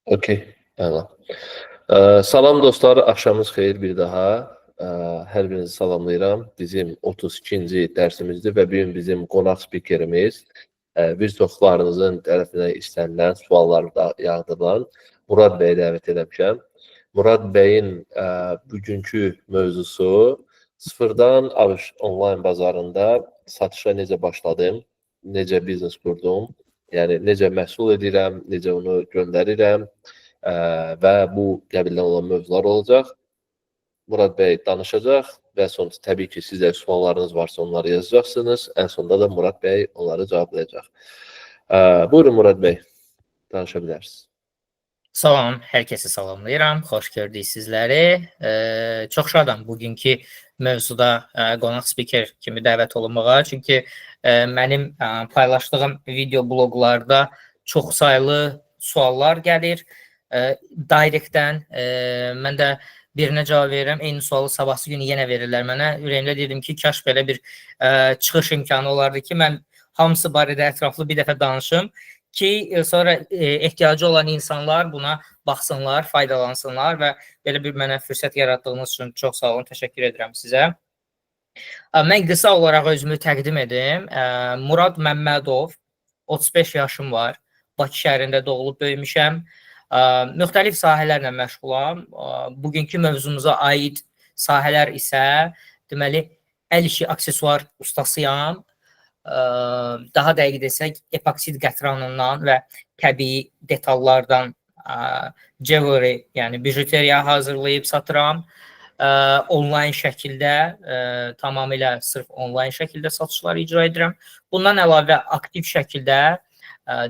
Okey, əla. Salam dostlar, axşamınız xeyir bir daha. Hər birinizi salamlayıram. Bizim 32-ci dərsimizdir və bu gün bizim qonaq spikerimiz bir çoxlarınızın tərəfindən istənilən, sualları da yağdırılan Murad bəyi dəvət etmişəm. Murad bəyin bugünkü mövzusu sıfırdan ABŞ onlayn bazarında satışa necə başladım, necə biznes qurdum, yəni necə məhsul edirəm, necə onu göndərirəm və bu qəbildən olan mövzular olacaq. Murad bəy danışacaq və sonra təbii ki, sizə suallarınız varsa onları yazacaqsınız. Ən sonunda da Murad bəy onları cavablayacaq. Buyurun Murad bəy, danışa bilərsiniz. Salam, hər kəsi salamlayıram. Xoş gördük sizləri. Çox şadam bugünkü mövzuda qonaq spiker kimi dəvət olunmağa. Çünki mənim paylaşdığım video bloqlarda çox saylı suallar gəlir. Direktdən mən də birinə cavab verirəm. Eyni sualı sabahsı günü yenə verirlər mənə. Ürəyimdə dedim ki, kaş belə bir çıxış imkanı olardı ki, mən hamısı barədə ətraflı bir dəfə danışım ki, sonra ehtiyacı olan insanlar buna baxsınlar, faydalansınlar və belə bir mənə fürsət yaratdığınız üçün çox sağ olun, təşəkkür edirəm sizə. Mən qısa olaraq özümü təqdim edim. Murad Məmmədov, 35 yaşım var, Bakı şəhərində doğulub böyümüşəm. Müxtəlif sahələrlə məşğulam. Bugünkü mövzumuza aid sahələr isə deməli, əl işi aksesuar ustasıyam. Daha dəqiq desək, epoksid qətranından və təbii detallardan jewelry, yəni bijuteriya hazırlayıb satıram. Onlayn şəkildə, tamamilə sırf onlayn şəkildə satışlar icra edirəm. Bundan əlavə aktiv şəkildə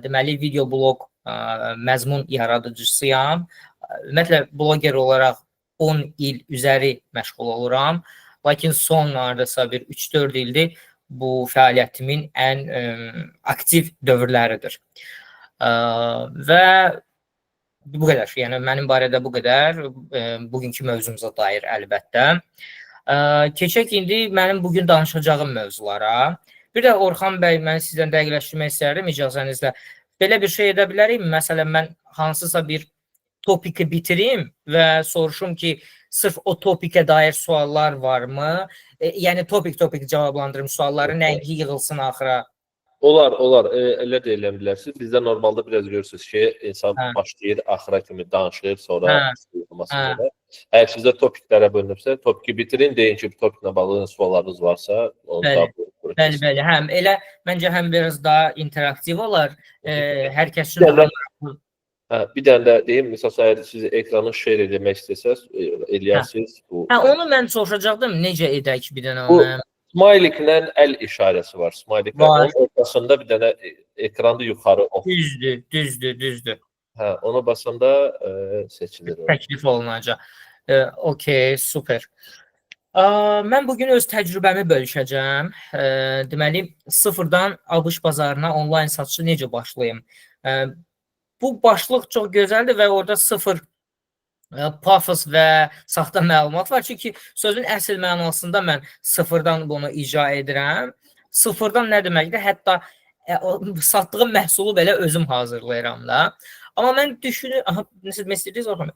deməli video bloq məzmun yaradıcısıyam. Ümumiyyətlə bloger olaraq 10 il üzəri məşğul oluram. Lakin son hardasa bir 3-4 ildir bu fəaliyyətimin ən aktiv dövrləridir. Və bu qədər. Yəni mənim barədə bu qədər. Bugünkü mövzumuza dair əlbəttə. Keçək indi mənim bugün danışacağım mövzulara. Bir də Orxan bəy, mən sizdən dəqiqləşdirmək istərdim icazənizlə. Belə bir şey edə bilərik. Məsələn, mən hansısa bir topiki bitirim və soruşum ki, sırf o topikə dair suallar varmı? Yəni topik cavablandırım sualları, nəinki yığılsın axıra. Olar, elə də eləyə bilərsiniz. Bizdə normalda biraz görürsünüz ki, insan başlayır, axıra kimi danışır, sonra yığılmasın belə. Əgər sizdə topiklərə bölünübsə, topiki bitirin, deyin ki, bu topiklə bağlı suallarınız varsa, onu da buyurun. Bəli, həm elə məncə həm biraz daha interaktiv olar. Hər kəs üçün bir dənə də deyim, məsələn, əgər siz ekranı share eləmək istəsəz, eləyərsiniz. Onu mən soruşacaqdım, necə edək bir dənə bu, onu? Smiliklə əl işarəsi var. Smiliklə onun ortasında bir dənə ekranda yuxarı ox. Düzdür. Ona basanda seçilir. Təklif olunacaq. Okey, super. Mən bugün öz təcrübəmi bölüşəcəm. Deməli, sıfırdan ABŞ bazarına onlayn satışı necə başlayım? Bu başlıq çox gözəldir və orada sıfır pafos və saxta məlumat var. Çünki sözün əsl mənasında mən sıfırdan bunu icra edirəm. Sıfırdan nə deməkdir? Hətta satdığım məhsulu belə özüm hazırlayıram da. Amma mən düşünürəm, necə istəyirsiniz Orxan?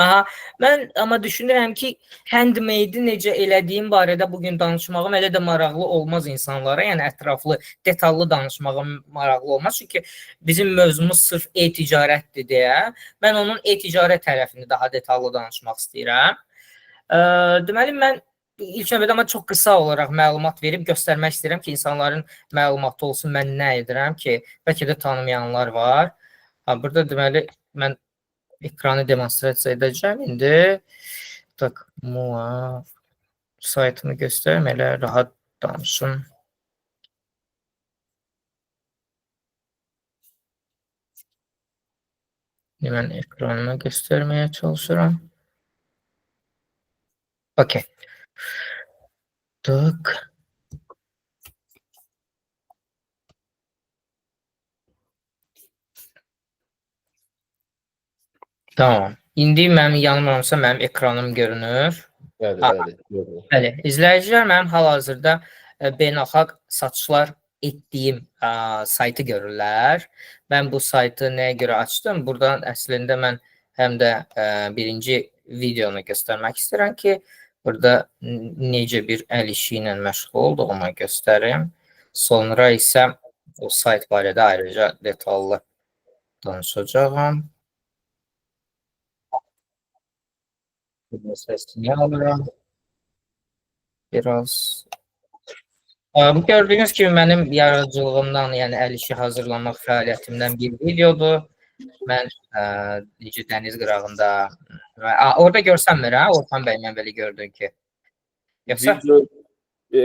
Mən amma düşünürəm ki, handmade-i necə elədiyim barədə bugün danışmağım elə də maraqlı olmaz insanlara. Yəni ətraflı, detallı danışmağım maraqlı olmaz. Çünki bizim mövzumuz sırf e-ticarətdir deyə. Mən onun e-ticarət tərəfini daha detallı danışmaq istəyirəm. Deməli, mən ilk növbədə amma çox qısa olaraq məlumat verib göstərmək istəyirəm ki, insanların məlumatı olsun, mən nə edirəm ki, bəlkə də tanımayanlar var. Burada deməli, mən ekranı demonstrasiya edəcəm. İndi MUA saytını göstərim, elə rahat danışım. Mən ekranımı göstərməyə çalışıram. Okey. Tamam. İndi mənim yanılmıramsa mənim ekranım görünür. Bəli. Bəli. İzləyicilər, mənim hal-hazırda beynəlxalq satışlar etdiyim saytı görürlər. Mən bu saytı nəyə görə açdım? Buradan əslində mən həm də birinci videonu göstərmək istəyirəm ki, burada necə bir əl işi ilə məşğul olduğumu göstərim. Sonra isə o sayt barədə ayrıca detallı danışacağam. Səsini alıram. Biraz. Bu gördüyünüz kimi mənim yaradıcılığımdan, yəni əl işi hazırlamaq fəaliyyətimdən bir videodur. Mən necə dəniz qırağında orada görsənmir ha, Orxan bəy, mən belə gördüm ki. Yoxsa? Video,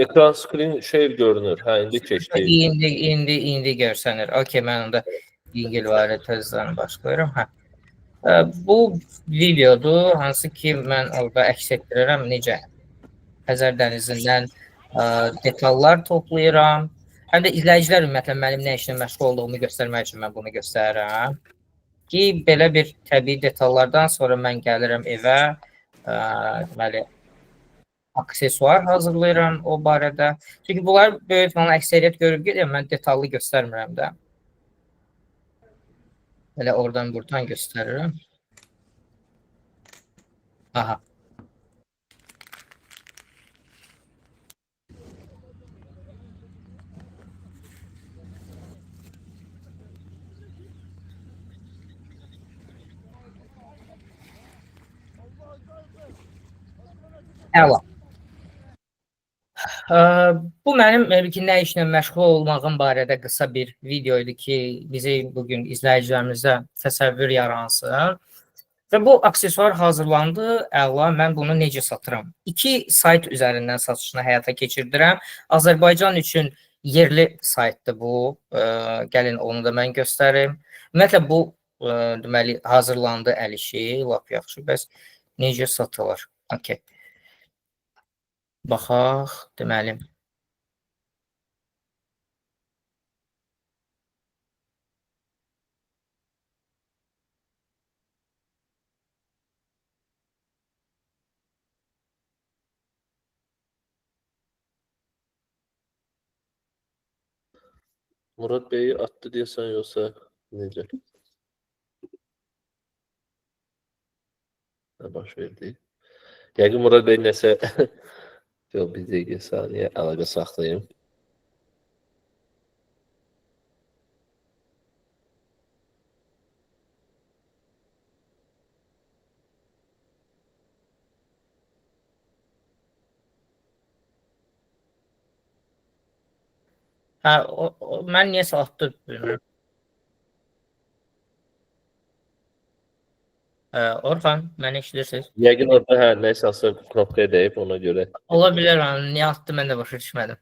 ekran screen share görünür. Hə, indi keçdi. İndi görsənir. Okey, mən onda İngilvarə tezdən başlayıram. Hə. Bu videodur, hansı ki mən orada əks etdirirəm necə Xəzər dənizindən detallar toplayıram. Həm də izləyicilər ümumiyyətlə mənim nə işlə məşğul olduğumu göstərmək üçün mən bunu göstərirəm. Ki, belə bir təbii detallardan sonra mən gəlirəm evə, deməli, aksesuar hazırlayıram o barədə. Çünki bunlar böyük falan əksəriyyət görüb gedir, mən detallı göstərmirəm də. Belə oradan buradan göstərirəm. Aha. Əla. Bu mənim nə işlə məşğul olmağım barədə qısa bir video idi ki, bizi bugün izləyicilərimizə təsəvvür yaransın. Və bu aksesuar hazırlandı, əla, mən bunu necə satıram? 2 sayt üzərindən satışını həyata keçirdirəm. Azərbaycan üçün yerli saytdır bu. Gəlin onu da mən göstərim. Ümumiyyətlə bu deməli hazırlandı əl işi, lap yaxşı. Bəs necə satılır? Okay. Baxaq, deməli. Murad Bey'i attı deyəsən, yoxsa necə? Nə baş verdi? Yəqin Murad Bey nəsə yox, bir dəqiqə saniyə əlaqə saxlayım. Mən niyəsə atdı bilmirəm. Orxan, məni eşidirsiniz? Yəqin orada nəsə knopkaya dəyib, ona görə. Ola bilər, niyə atdı, mən də başa düşmədim.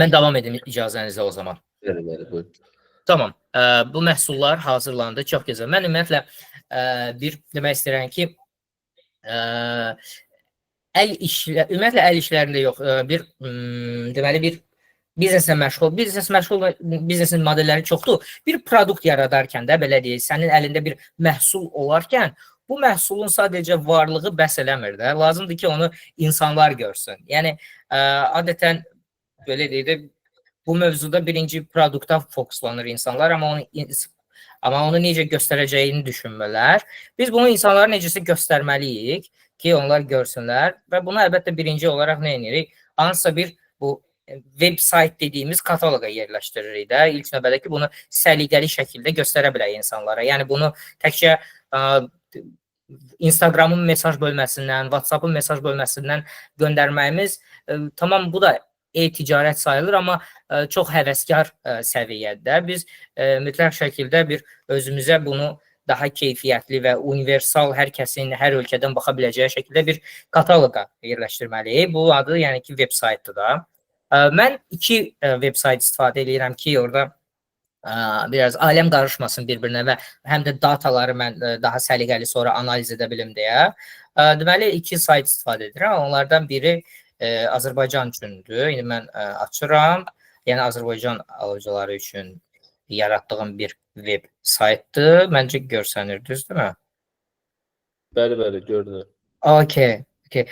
Mən davam edim icazənizlə o zaman. Bəli, buyurun. Tamam, bu məhsullar hazırlandı, çox gözəl. Mən ümumiyyətlə bir demək istəyirəm ki, ümumiyyətlə əl işlərində yox, bir deməli bir biznesin modelləri çoxdur. Bir produkt yaradarkən də belə deyək, sənin əlində bir məhsul olarkən, bu məhsulun sadəcə varlığı bəs eləmir də. Lazımdır ki, onu insanlar görsün. Yəni adətən belə deyək də bu mövzuda birinci produkta fokuslanır insanlar, amma onu necə göstərəcəyini düşünmürlər. Biz bunu insanlara necəsə göstərməliyik ki, onlar görsünlər və bunu əlbəttə birinci olaraq nə edirik? Hansısa bir bu web sayt dediyimiz kataloqa yerləşdiririk də. İlk növbədə ki, bunu səliqəli şəkildə göstərə bilək insanlara. Yəni bunu təkcə Instagramın mesaj bölməsindən, WhatsAppın mesaj bölməsindən göndərməyimiz tamam, bu da e-ticarət sayılır, amma çox həvəskar səviyyədə. Biz mütləq şəkildə bir özümüzə bunu daha keyfiyyətli və universal, hər kəsin, hər ölkədən baxa biləcəyi şəkildə bir kataloqa yerləşdirməliyik. Bu adı, yəni ki, web saytdır da. Mən 2 web sayt istifadə edirəm ki, orada biraz aləm qarışmasın bir-birinə və həm də dataları mən daha səliqəli sonra analiz edə bilim deyə. Deməli, 2 sayt istifadə edirəm. Onlardan biri Azərbaycan üçündür. İndi mən açıram. Yəni, Azərbaycan alıcıları üçün yaratdığım bir web saytdır. Məncə görsənir, düzdürmü? Bəli, görünür. Okay. Okay.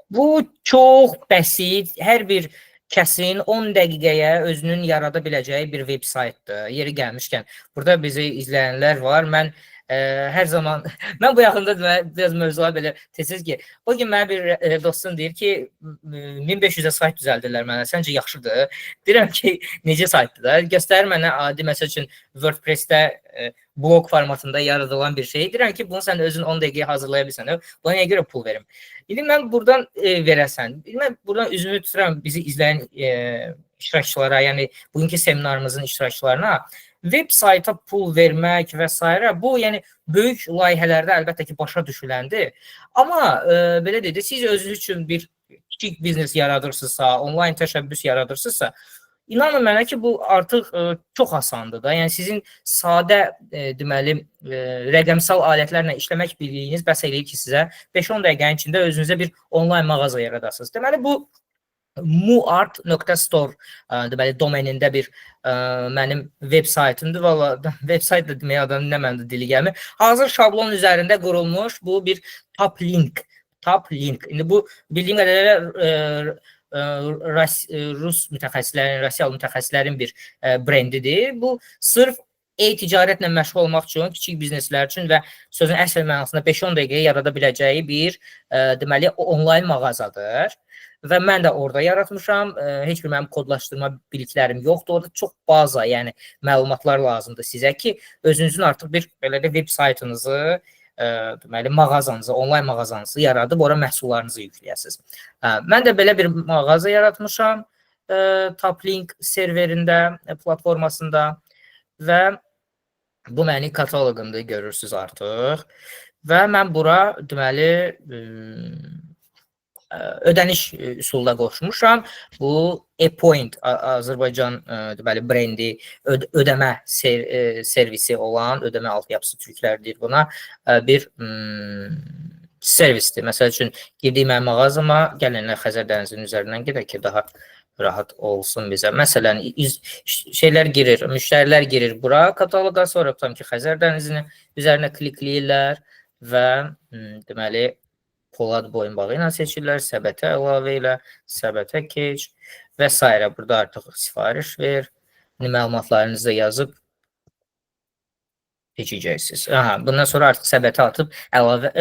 Bu çox bəsit, hər bir kəsin 10 dəqiqəyə özünün yarada biləcəyi bir veb saytdır. Yeri gəlmişkən, burada bizi izləyənlər var. Mən hər zaman mən bu yaxında biraz mövzular belə tez-tez ki, o gün mənə bir dostum deyir ki, 1500-ə sayt düzəldirlər mənə. Səncə yaxşıdır? Deyirəm ki, necə saytdır da? Göstərir mənə adi məsəl üçün WordPress-də blog formatında yaradılan bir şey. Deyirəm ki, bunu sən özün 10 dəqiqəyə hazırlaya bilsən. Buna nəyə görə pul verim? İndi mən buradan verəsən. Mən buradan üzümü tuturam bizi izləyən iştirakçılara, yəni bugünkü seminarımızın iştirakçılarına veb sayta pul vermək və s. bu, yəni böyük layihələrdə əlbəttə ki, başa düşüləndir. Amma belə deyək, siz özünüz üçün bir kiçik biznes yaradırsınızsa, onlayn təşəbbüs yaradırsınızsa, İnanın mənə ki, bu artıq çox asandır da. Yəni sizin sadə deməli rəqəmsal alətlərlə işləmək bildiyiniz bəs eləyir ki, sizə 5-10 dəqiqənin içində özünüzə bir onlayn mağaza yaradasınız. Deməli bu muart.store deməli domenində bir mənim veb saytımdır. Valla veb sayt da deməyə adamın nə məndə dili gəlmir. Hazır şablon üzərində qurulmuş bu bir top link. İndi bu bildiyim qədərilə Rus mütəxəssislərin, Rusiyalı mütəxəssislərin bir brendidir. Bu sırf e-ticarətlə məşğul olmaq üçün, kiçik bizneslər üçün və sözün əsl mənasında 5-10 dəqiqəyə yarada biləcəyi bir deməli onlayn mağazadır. Və mən də orada yaratmışam. Heç bir mənim kodlaşdırma biliklərim yoxdur. Orada çox baza, yəni məlumatlar lazımdır sizə ki, özünüzün artıq bir belə də veb saytınızı deməli mağazanızı, onlayn mağazanızı yaradıb ora məhsullarınızı yükləyəsiniz. Mən də belə bir mağaza yaratmışam Toplink serverində, platformasında və bu mənim kataloqumda görürsüz artıq. Və mən bura deməli ödəniş üsuluna qoşmuşam. Bu ePoint Azərbaycan deməli brendi ödəmə servisi olan, ödəmə altyapısı türklər deyir buna, bir servisdir. Məsəl üçün girdiyim mənim mağazama, gələnlər Xəzər dənizinin üzərindən gedək ki, daha rahat olsun bizə. Məsələn, şeylər girir, müştərilər girir bura kataloqa, sonra tutam ki, Xəzər dənizinin üzərinə klikləyirlər və deməli Polad boyunbağı ilə seçirlər, səbətə əlavə ilə, səbətə keç və s. Burada artıq sifariş ver, məlumatlarınızı yazıb keçəcəksiniz. Bundan sonra artıq səbətə atıb əlavə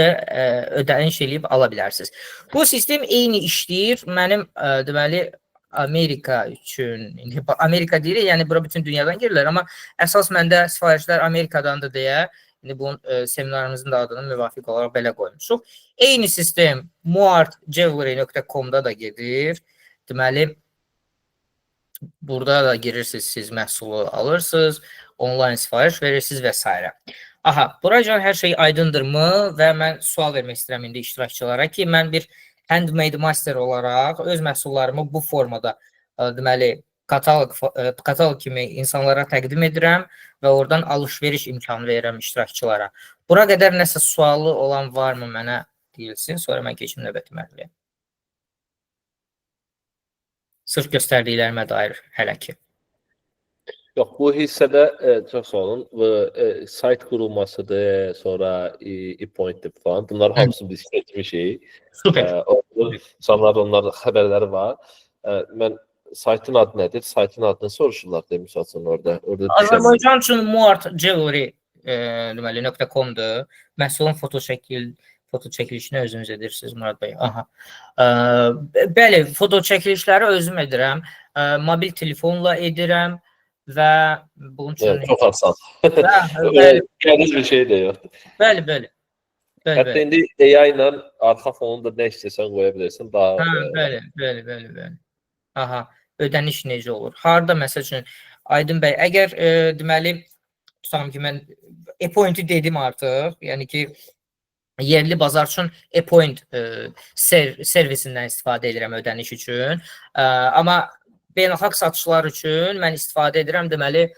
ödəniş eləyib ala bilərsiniz. Bu sistem eyni işləyir. Mənim deməli Amerika üçün, Amerika deyirik, yəni bura bütün dünyadan girirlər, amma əsas məndə sifarişlər Amerikadandır deyə İndi bunun seminarımızın da adını müvafiq olaraq belə qoymuşuq. Eyni sistem muartjewelry.com-da da gedir. Deməli, burada da girirsiniz, siz məhsulu alırsınız, onlayn sifariş verirsiniz və s. Aha, buracan hər şey aydındırmı və mən sual vermək istəyirəm indi iştirakçılara ki, mən bir handmade master olaraq öz məhsullarımı bu formada deməli, kataloq kimi insanlara təqdim edirəm və oradan alış-veriş imkanı verirəm iştirakçılara. Bura qədər nəsə sualı olan varmı mənə deyilsin, sonra mən keçim növbəti mərhələyə. Sırf göstərdiklərimə dair hələ ki. Yox, bu hissədə çox sağ olun. Sayt qurulmasıdır, sonra e-pointdir falan. Bunlar hamısını biz seçmişik. Süper. Sonra onların xəbərləri var. Mən saytın adı nədir? Saytın adını soruşurlar demiş olsun orada. Azərbaycan üçün muartjewelry deməli .com-dur. Məhsulun foto çəkilişini özünüz edirsiniz Murad bəy. Aha. Bəli, foto çəkilişləri özüm edirəm. Mobil telefonla edirəm və bunun üçün çox asan. Qəliz bir şey də yox. Bəli. Hətta indi AI ilə arxa fonunda nə istəsən qoya bilirsən. Bəli. Aha, ödəniş necə olur? Harda məsəl üçün Aydın bəy, əgər deməli tutalım ki, mən ePoint-i dedim artıq, yəni ki yerli bazar üçün ePoint servisindən istifadə edirəm ödəniş üçün. Amma beynəlxalq satışlar üçün mən istifadə edirəm deməli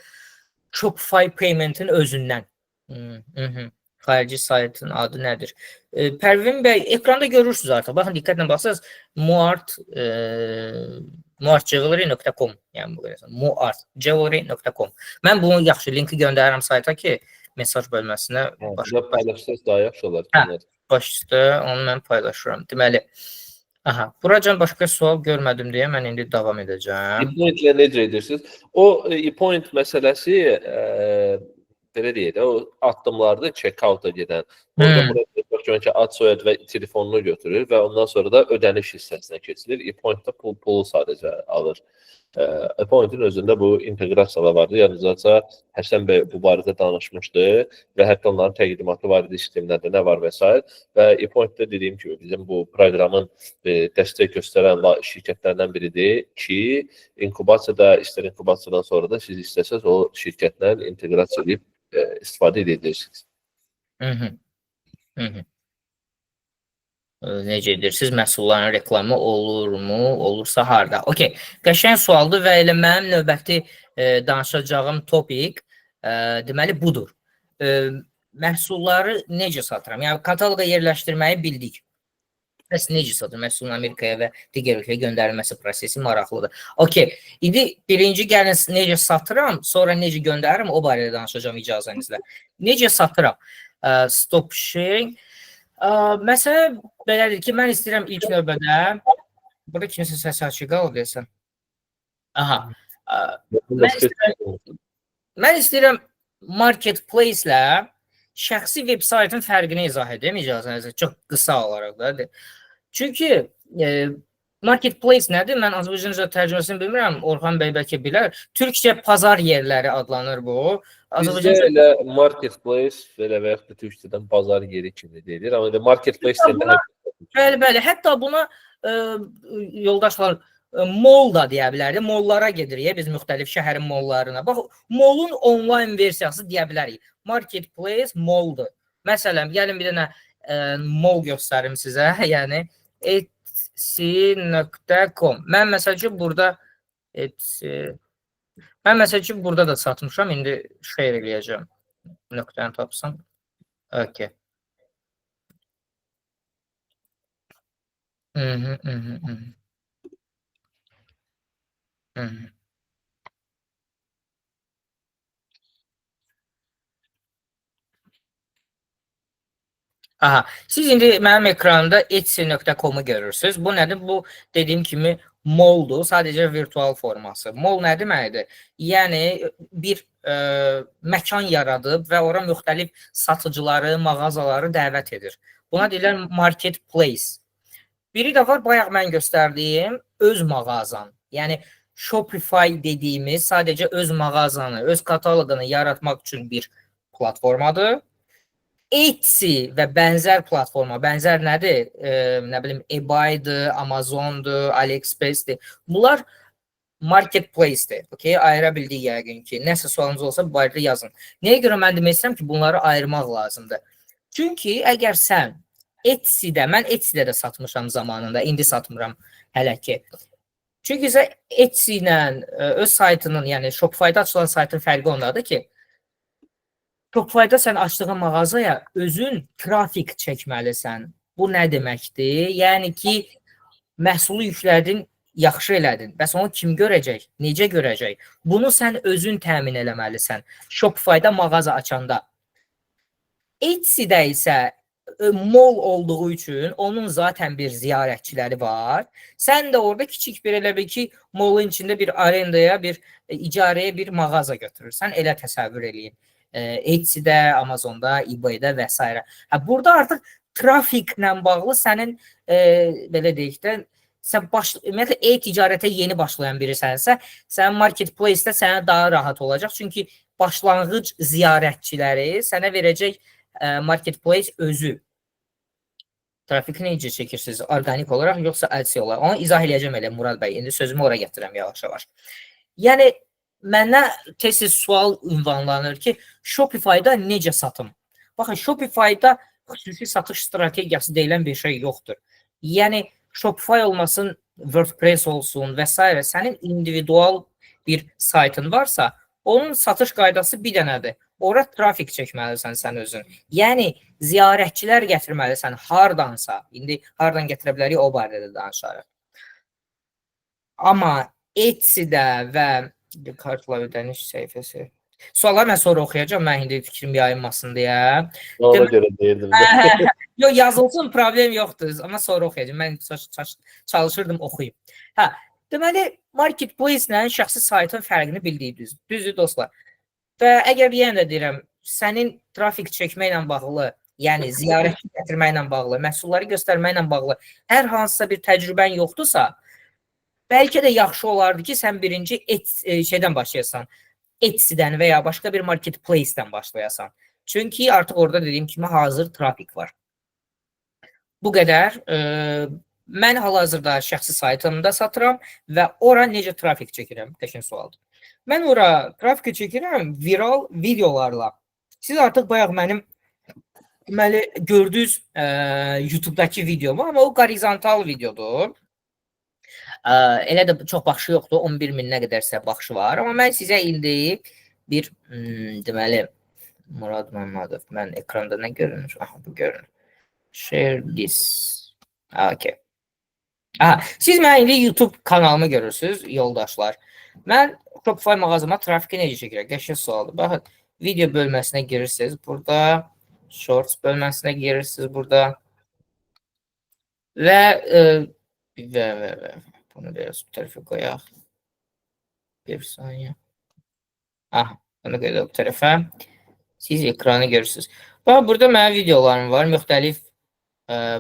Shopify Payment-in özündən. Xarici saytın adı nədir? Pərvin bəy, ekranda görürsünüz artıq. Baxın, diqqətlə baxsınız. muartjewelry.com yəni bu qədər. muartjewelry.com. Mən bunu yaxşı linki göndərirəm sayta ki, mesaj bölməsinə başqa paylaşsınız daha yaxşı olar. baş üstə onu mən paylaşıram. Deməli, aha, buracan başqa sual görmədim deyə mən indi davam edəcəm. E-point ilə necə edirsiniz? O e-point məsələsi belə deyək də, o addımlarda check-out-a gedən. Orada müraciət ki, ad, soyad və telefonunu götürür və ondan sonra da ödəniş hissəsinə keçilir. E-point-da pulu sadəcə alır. E-point-in özündə bu inteqrasiyalar vardı. Yalnızca Həsən bəy bu barədə danışmışdı və hətta onların təqdimatı var idi, sistemlərdə nə var və s. Və e-point-da dediyim kimi bizim bu proqramın dəstək göstərən şirkətlərdən biridir ki, inkubasiyada, istər inkubasiyadan sonra da siz istəsəz o şirkətlə inteqrasiya edib istifadə edəcəksiniz. Necə edirsiniz? Məhsulların reklamı olurmu? Olursa harda? Okey. Qəşəng sualdır və elə mənim növbəti danışacağım topik deməli budur. Məhsulları necə satıram? Yəni kataloqa yerləşdirməyi bildik. Bəs necə satır? Məhsulun Amerikaya və digər ölkəyə göndərilməsi prosesi maraqlıdır. Okey. İndi birinci gəlin necə satıram, sonra necə göndəririm, o barədə danışacağım icazənizlə. Necə satıram? Stop sharing. Məsələ belədir ki, mən istəyirəm ilk növbədə, burada kimsə səsi açıq qalır deyəsən. Aha. Mən istəyirəm marketplace ilə şəxsi web saytın fərqini izah edəm icazənizlə, çox qısa olaraq da. Çünki marketplace nədir? Mən Azərbaycanca tərcüməsini bilmirəm, Orxan bəy bəlkə bilər. Türkçə bazar yerləri adlanır bu. Bizdə elə marketplace belə və yaxud da türkçədən bazar yeri kimi deyilir. Amma elə marketplace deyəndə bəli, hətta buna yoldaşlar mall da deyə bilərik. Mollara gedirik biz müxtəlif şəhərin mollarına. Bax, mallun onlayn versiyası deyə bilərik. Marketplace malldır. Məsələn, gəlin bir dənə mall göstərim sizə. Yəni etsy.com. Mən məsəl üçün burada da satmışam. İndi share eləyəcəm. Nöqtəni tapsam. Okay. Aha, siz indi mənim ekranımda etsy.com-u görürsünüz. Bu nədir? Bu dediyim kimi malldur, sadəcə virtual forması. Mall nə deməkdir? Yəni bir məkan yaradıb və ora müxtəlif satıcıları, mağazaları dəvət edir. Buna deyirlər marketplace. Biri də var, bayaq mən göstərdiyim öz mağazan. Yəni Shopify dediyimiz sadəcə öz mağazanı, öz kataloqunu yaratmaq üçün bir platformadır. Etsy və bənzər platforma, bənzər nədir? Nə bilim, eBay-dır, Amazon-dur, AliExpress-dir. Bunlar marketplace-dir. Okay? Ayıra bildik yəqin ki. Nəsə sualınız olsa bu barədə yazın. Nəyə görə mən demək istəyirəm ki, bunları ayırmaq lazımdır? Çünki əgər sən Etsy-də, mən Etsy-də də satmışam zamanında, indi satmıram hələ ki. Çünki sən Etsy ilə öz saytının, yəni Shopify-da açılan saytın fərqi ondadır ki, Shopify-da sən açdığın mağazaya özün trafik çəkməlisən. Bu nə deməkdir? Yəni ki, məhsulu yüklədin, yaxşı elədin. Bəs onu kim görəcək? Necə görəcək? Bunu sən özün təmin eləməlisən. Shopify-da mağaza açanda. Etsy-də isə mall olduğu üçün onun zaten bir ziyarətçiləri var. Sən də orada kiçik bir elə bil ki, mallın içində bir arendaya, bir icarəyə bir mağaza götürürsən. Elə təsəvvür eləyin. Etsy-də, Amazonda, eBay-də və s. Burada artıq trafiklə bağlı sənin belə deyək də, sən ümumiyyətlə e-ticarətə yeni başlayan birisənsə, sənin marketplace-də sənə daha rahat olacaq. Çünki başlanğıc ziyarətçiləri sənə verəcək marketplace özü. Trafiki necə çəkirsiniz? Organik olaraq, yoxsa ads olaraq? Onu izah eləyəcəm elə Murad bəy. İndi sözümü ora gətirəm yavaş-yavaş. Yəni, mənə tez-tez sual ünvanlanır ki, Shopify-da necə satım? Baxın, Shopify-da xüsusi satış strategiyası deyilən bir şey yoxdur. Yəni, Shopify olmasın, WordPress olsun və s. Sənin individual bir saytın varsa, onun satış qaydası bir dənədir. Ora trafik çəkməlisən sən özün. Yəni, ziyarətçilər gətirməlisən hardansa. İndi hardan gətirə bilərik, o barədə danışarıq. Amma Etsy-də və kartla ödəniş səhifəsi Sualları mən sonra oxuyacağam, mən indi fikrim yayılmasın deyə. Ona görə deyirdim də. Yox, yazılsın, problem yoxdur, amma sonra oxuyacağam. Mən çalışırdım oxuyum. Hə, deməli, marketplace ilə şəxsi saytın fərqini bildiyidir. Düzdür dostlar. Və əgər yenə də deyirəm, sənin trafik çəkməklə bağlı, yəni ziyarətçi gətirməklə bağlı, məhsulları göstərməklə bağlı hər hansısa bir təcrübən yoxdursa, bəlkə də yaxşı olardı ki, sən birinci şeydən başlayasan. Etsy-dən və ya başqa bir marketplace-dən başlayasan. Çünki artıq orada dediyim kimi hazır trafik var. Bu qədər. Mən hal-hazırda şəxsi saytımda satıram və ora necə trafik çəkirəm? Qəşəng sualdır. Mən ora trafik çəkirəm viral videolarla. Siz artıq bayaq mənim deməli gördüyünüz YouTube-dakı videomu, amma o horizontal videodur. Elə də çox baxışı yoxdur. 11 min nə qədərsə baxışı var. Amma mən sizə indi bir deməli Murad Məmmədov. Mən ekranda nə görünür? Aha, bu görünür. Share this. Okay. Aha, siz mənim indi YouTube kanalımı görürsünüz, yoldaşlar. Mən Shopify mağazama trafiki necə çəkirəm? Qəşəng sualdır. Baxın, video bölməsinə girirsiniz. Burada Shorts bölməsinə girirsiniz burada. Və bunu biraz bu tərəfə qoyaq. Bir saniyə. Bunu qoyaq bu tərəfə. Siz ekranı görürsünüz. Bax, burada mənim videolarım var. Müxtəlif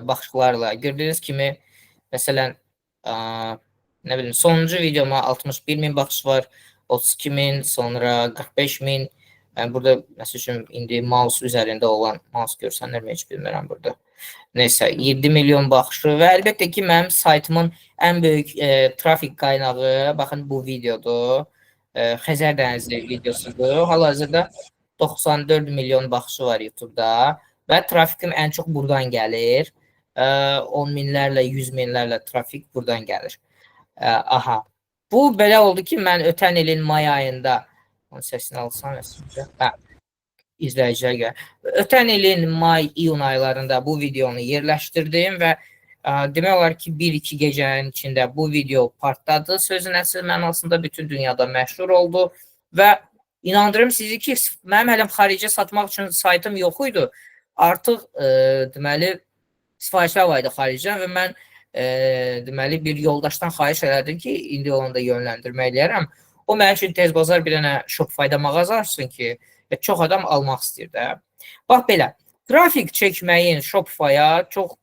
baxışlarla. Gördüyünüz kimi, məsələn, nə bilim, sonuncu videoma 61 min baxış var. 32 min, sonra 45 min. Burada, məsəl üçün, indi mouse üzərində olan, mouse görsənlər mi heç bilmirəm burada. Neysə, 7 milyon baxışı və əlbəttə ki, mənim saytımın ən böyük trafik qaynağı, baxın, bu videodur. Xəzər dənizi videosudur. Hal-hazırda 94 milyon baxışı var YouTube-da və trafikim ən çox buradan gəlir. 10 minlərlə, 100 minlərlə trafik buradan gəlir. Aha. Bu belə oldu ki, mən ötən ilin may ayında, onun səsini alsam, izləyicilər gəlir. Ötən ilin may-iyun aylarında bu videonu yerləşdirdim və demək olar ki, 1-2 gecənin içində bu video partladı. Sözün əsl mənasında bütün dünyada məşhur oldu və inandırım sizi ki, mənim hələm xaricə satmaq üçün saytım yox idi. Artıq deməli sifarişlər var idi xaricdən və mən deməli bir yoldaşdan xahiş elədim ki, indi onu da yönləndirmək eləyərəm. O mənim üçün tez bazar bir dənə Shopify-da mağaza açsın ki, çox adam almaq istəyir də. Bax belə, trafik çəkməyin Shopify-a çox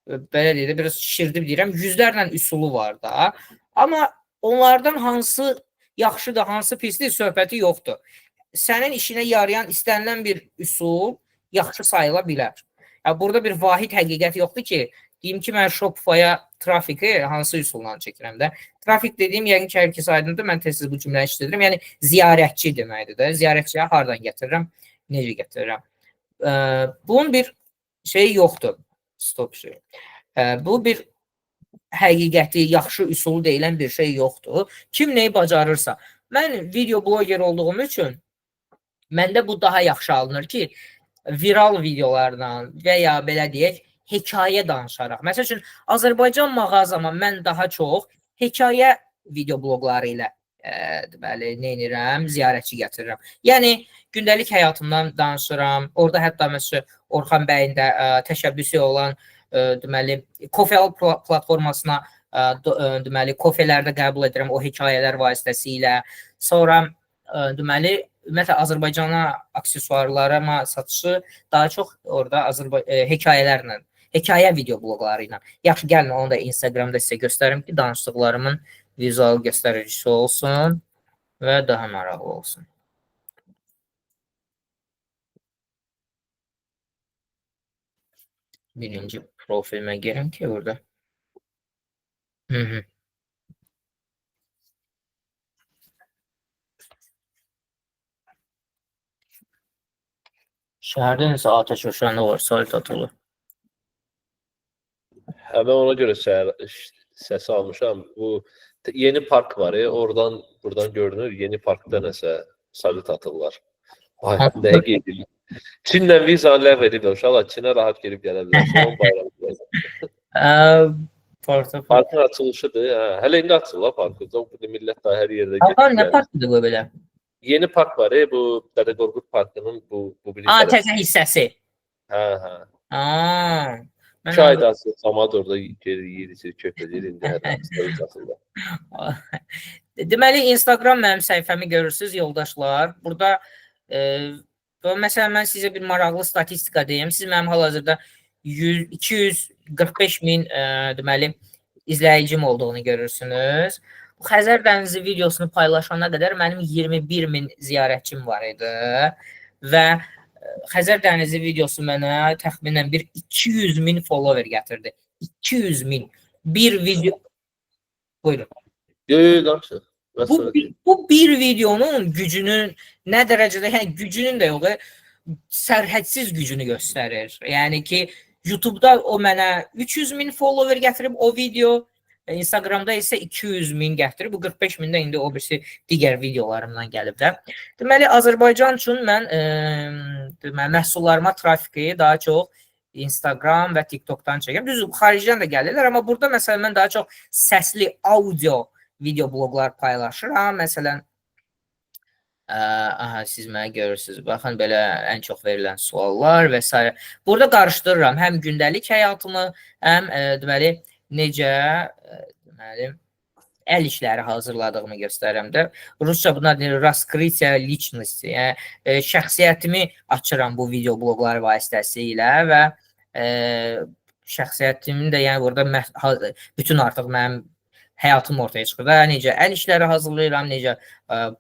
belə deyək də, biraz şişirdib deyirəm, yüzlərlə üsulu var da. Amma onlardan hansı yaxşıdır, hansı pisdir, söhbəti yoxdur. Sənin işinə yarayan istənilən bir üsul yaxşı sayıla bilər. Burada bir vahid həqiqət yoxdur ki, deyim ki, mən Shopify-a trafiki hansı üsulla çəkirəm də. Trafik dediyim, yəqin ki, hər kəs aydındır, mən tez-tez bu cümləni işlədirəm. Yəni, ziyarətçi deməkdir də. Ziyarətçiyə hardan gətirirəm, necə gətirirəm. Bunun bir şeyi yoxdur. Bu bir həqiqəti, yaxşı üsulu deyilən bir şey yoxdur. Kim neyi bacarırsa. Mən video bloger olduğum üçün məndə bu daha yaxşı alınır ki, viral videolardan və ya belə deyək, hekayə danışaraq. Məsəl üçün, Azərbaycan mağazama mən daha çox hekayə video bloqları ilə deməli, neynirəm, ziyarətçi gətirirəm. Yəni, gündəlik həyatımdan danışıram. Orada hətta məsələn, Orxan bəyin də təşəbbüsü olan deməli, Kofel platformasına deməli, kofelərdə qəbul edirəm o hekayələr vasitəsilə. Sonra deməli, ümumiyyətlə Azərbaycana aksesuarlarıma satışı daha çox orada hekayələrlə, hekayə video bloqları ilə. Yaxşı, gəlin onu da Instagramda sizə göstərim ki, danışdıqlarımın vizual göstəricisi olsun və daha maraqlı olsun. Birinci profilimə gəlin ki, orada. Şəhərdə nəsə atəş uçanı var, salit atılır. Mən ona görə səsi almışam. Bu yeni park var, oradan buradan görünür. Yeni parkda nəsə salit atırlar. Ay, nəyə qeyd Çinlə vizanı ləğv edirlər. Uşaqlar Çinə rahat gelib gələ bilərsiniz. Parkın açılışıdır. Hələ indi açılır parkı. Millət daha hər yerdə gedir. Nə parkıdır bu belə? yeni park var, bu Dədə Qorqud Parkının bu biri tərəfi. Təzə hissəsi. Hə. Mən 2 ayda Samad orada yeyir, köf edir, indi hər hissəsində. Deməli, Instagram mənim səhifəmi görürsünüz, yoldaşlar. Burada, məsələn, mən sizə bir maraqlı statistika deyim. Siz mənim hal-hazırda 245 min deməli, izləyicim olduğunu görürsünüz. Bu Xəzər dənizi videosunu paylaşana qədər mənim 21 min ziyarətçim var idi və Xəzər dənizi videosu mənə təxminən bir 200 min follower gətirdi. 200 min. Bir video... Buyurun. Danışın. Bu bir videonun gücünün nə dərəcədə, yəni gücünün də yox, sərhədsiz gücünü göstərir. Yəni ki, YouTube'da o mənə 300 min follower gətirib o video, Instagramda isə 200 min gətirib. Bu 45 min də indi o birisi digər videolarımdan gəlib də. Deməli, Azərbaycan üçün mən məhsullarıma trafiki daha çox Instagram və TikTok'dan çəkirəm. Düzdür, xaricdən də gəlirlər, amma burada məsələn mən daha çox səsli audio video bloglar paylaşıram. Məsələn, siz mənə görürsünüz. Baxın, belə ən çox verilən suallar və s. Burada qarışdırıram həm gündəlik həyatımı, həm deməli, necə deməli, əl işləri hazırladığımı göstərirəm də. Rusca buna deyir, raskritsiya lichnosti. Yəni, şəxsiyyətimi açıram bu video blogları vasitəsilə və şəxsiyyətimin də, yəni burada bütün artıq mənim həyatım ortaya çıxır da, necə əl işləri hazırlayıram, necə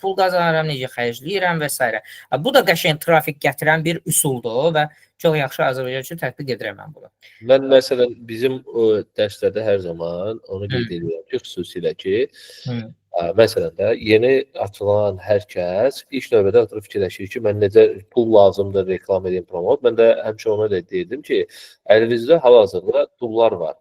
pul qazanıram, necə xərcləyirəm və s. Bu da qəşəng trafik gətirən bir üsuldur və çox yaxşı Azərbaycan üçün tətbiq edirəm mən bunu. Mən məsələn bizim o dərslərdə hər zaman onu qeyd edirəm ki, xüsusilə ki, məsələn də yeni açılan hər kəs ilk növbədə oturub fikirləşir ki, mən necə pul lazımdır, reklam edeyim, promot. Mən də həmişə ona da deyirdim ki, əlinizdə hal-hazırda pullar var.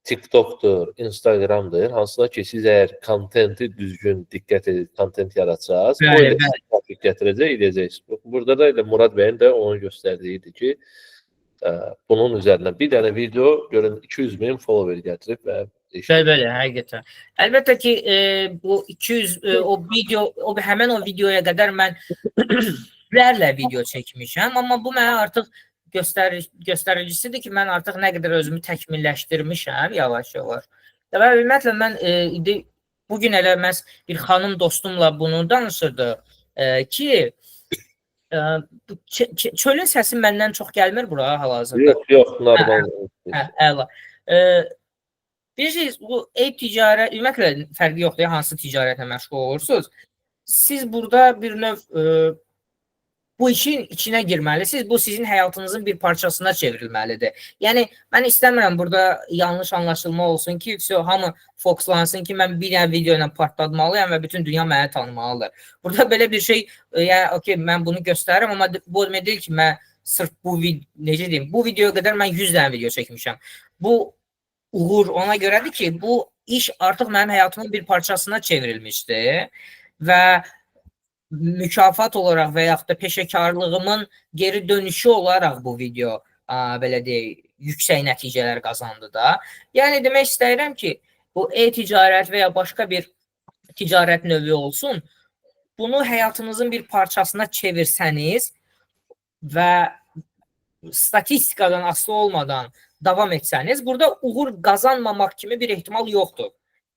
TikTok'dur, Instagram'dır. Hansına ki, siz əgər kontenti düzgün diqqət edib kontent yaratsaz, o ilə trafik gətirəcək, edəcəksiniz. Burada da elə Murad bəyin də onu göstərdiydi ki, bunun üzərindən bir dənə video görün 200 min follower gətirib və Bəli, həqiqətən. Əlbəttə ki, bu 200 həmin o videoya qədər mən yüzlərlə video çəkmişəm, amma bu mənə artıq göstəricisidir ki, mən artıq nə qədər özümü təkmilləşdirmişəm yavaş-yavaş. Və ümumiyyətlə mən bugün elə məhz bir xanım dostumla bunu danışırdı ki, çölün səsi məndən çox gəlmir bura hal-hazırda. Yox, normal. Əla. Bilirsiniz, bu ticarət, ümumiyyətlə fərqi yoxdur, hansı ticarətlə məşğul olursunuz. Siz burada bir növ bu işin içinə girməlisiniz. Bu sizin həyatınızın bir parçasına çevrilməlidir. Yəni, mən istəmirəm burada yanlış anlaşılma olsun ki, hamı fokuslansın ki, mən bir dənə video ilə partlatmalıyam və bütün dünya mənə tanımalıdır. Burada belə bir şey, yəni, okey, mən bunu göstərirəm, amma bu demək deyil ki, mən sırf necə deyim, bu videoya qədər mən 100 dənə video çəkmişəm. Bu uğur ona görədir ki, bu iş artıq mənim həyatımın bir parçasına çevrilmişdir və mükafat olaraq və yaxud da peşəkarlığımın geri dönüşü olaraq bu video belə deyək, yüksək nəticələr qazandı da. Yəni, demək istəyirəm ki, bu ticarət və ya başqa bir ticarət növü olsun, bunu həyatınızın bir parçasına çevirsəniz və statistikadan asılı olmadan davam etsəniz, burada uğur qazanmamaq kimi bir ehtimal yoxdur.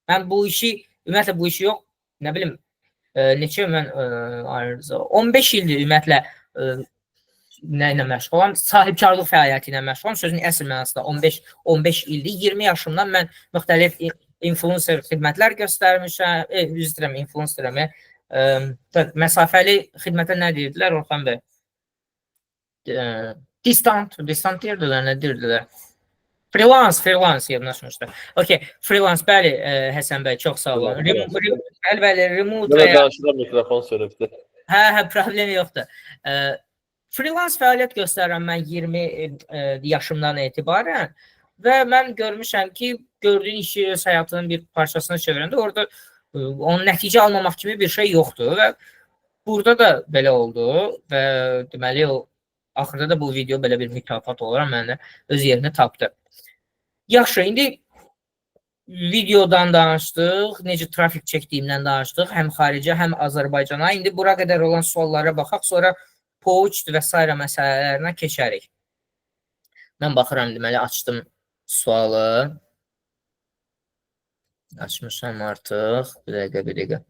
Mən bu işi, ümumiyyətlə bu işi yox, nə bilim, neçə mən 15 ildir ümumiyyətlə nə ilə məşğulam? Sahibkarlıq fəaliyyəti ilə məşğulam. Sözün əsl mənasında 15 ildir. 20 yaşımdan mən müxtəlif influencer xidmətlər göstərmişəm. Üzr istəyirəm, influencerəmə. Məsafəli xidmətə nə deyirdilər Orxan bəy? Distant deyirdilər, nə deyirdilər? Freelance yadınlaşmışdı. Okay, freelance, bəli, Həsən bəy, çox sağ olun. Bəli, remote və danışıram, mikrofon sönübdür. Hə, problem yoxdur. Freelance fəaliyyət göstərirəm mən 20 yaşımdan etibarən və mən görmüşəm ki, gördüyün işi öz həyatının bir parçasına çevirəndə orada onun nəticə almamaq kimi bir şey yoxdur və burada da belə oldu və deməli, axırda da bu video belə bir mükafat olaraq mənə öz yerini tapdı. Yaxşı, indi videodan danışdıq, necə trafik çəkdiyimdən danışdıq, həm xaricə, həm Azərbaycana. İndi bura qədər olan suallara baxaq, sonra poçt və s. məsələlərinə keçərik. Mən baxıram, deməli, açdım sualı. Açmışam artıq. Bir dəqiqə.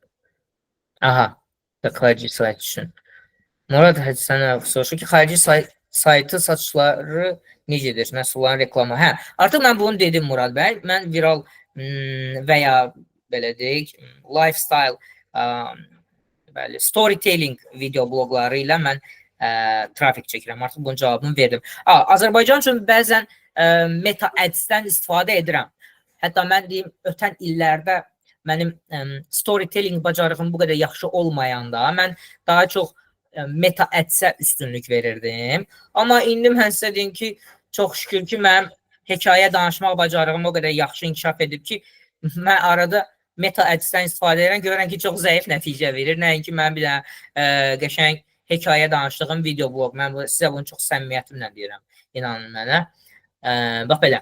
Aha, xarici sayt üçün. Murad Hacı soruşur ki, xarici saytı satışları necədir? Məhsulların reklamı. Hə, artıq mən bunu dedim Murad bəy. Mən viral və ya belə deyək, lifestyle, bəli, storytelling video bloqları ilə mən trafik çəkirəm. Artıq bunun cavabını verdim. Azərbaycan üçün bəzən meta ads-dən istifadə edirəm. Hətta mən deyim, ötən illərdə mənim storytelling bacarığım bu qədər yaxşı olmayanda mən daha çox meta ads-ə üstünlük verirdim. Amma indi mən sizə deyim ki, çox şükür ki, mənim hekayə danışmaq bacarığım o qədər yaxşı inkişaf edib ki, mən arada meta ads-dən istifadə edirəm, görürəm ki, çox zəif nəticə verir. Nəinki mən bir dənə qəşəng hekayə danışdığım video blog. Mən sizə bunu çox səmimiyyətimlə deyirəm. İnanın mənə. Bax belə.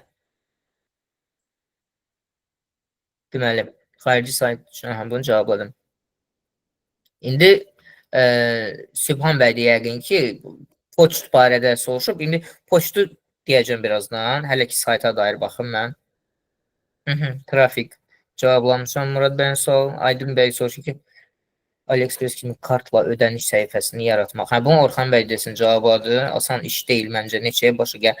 Deməli, xarici sayt üçün bunu cavabladım. İndi Sübhan bəy yəqin ki, poçt barədə soruşub. İndi poçtu deyəcəm birazdan. Hələ ki, sayta dair baxım mən. Trafik. Cavablamışam. Murad bəy sual. Aydın bəy soruşur ki, AliExpress kimi kartla ödəniş səhifəsini yaratmaq. Bunu Orxan bəy desin, cavabladı. Asan iş deyil məncə. Neçəyə başa gəl.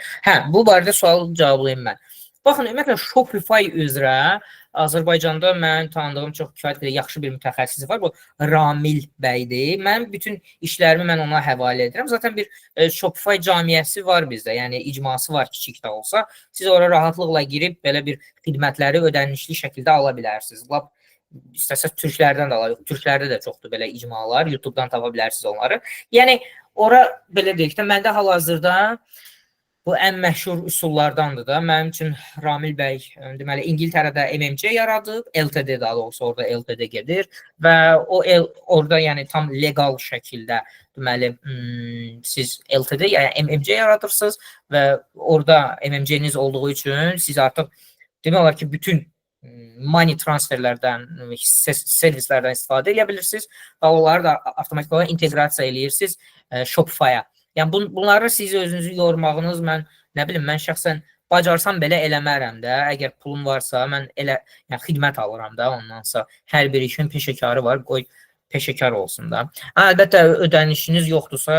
Bu barədə sualı cavablayayım mən. Baxın, ümumiyyətlə Shopify üzrə Azərbaycanda mən tanıdığım çox kifayət qədər yaxşı bir mütəxəssis var. Bu Ramil bəydir. Mən bütün işlərimi mən ona həvalə edirəm. Zaten bir Shopify camiyyəsi var bizdə. Yəni icması var, kiçik də olsa. Siz ora rahatlıqla girib belə bir xidmətləri ödənişli şəkildə ala bilərsiniz. Lap istəsəz türklərdən də ala. Türklərdə də çoxdur belə icmalar. YouTube-dan tapa bilərsiniz onları. Yəni ora belə deyək də məndə hal-hazırda bu ən məşhur üsullardandır da. Mənim üçün Ramil bəy deməli İngiltərədə MMC yaradıb, LTD daha doğrusu orada LTD gedir və o orada yəni tam legal şəkildə deməli siz LTD yəni MMC yaradırsınız və orada MMC-niz olduğu üçün siz artıq demək olar ki, bütün money transferlərdən, servislərdən istifadə edə bilirsiniz və onları da avtomatik olaraq inteqrasiya edirsiniz Shopify-a. Yəni bunları siz özünüzü yormağınız, mən nə bilim, mən şəxsən bacarsam belə eləmərəm də. Əgər pulum varsa, mən elə yəni xidmət alıram da ondansa. Hər bir işin peşəkarı var, qoy peşəkar olsun da. Əlbəttə ödənişiniz yoxdursa,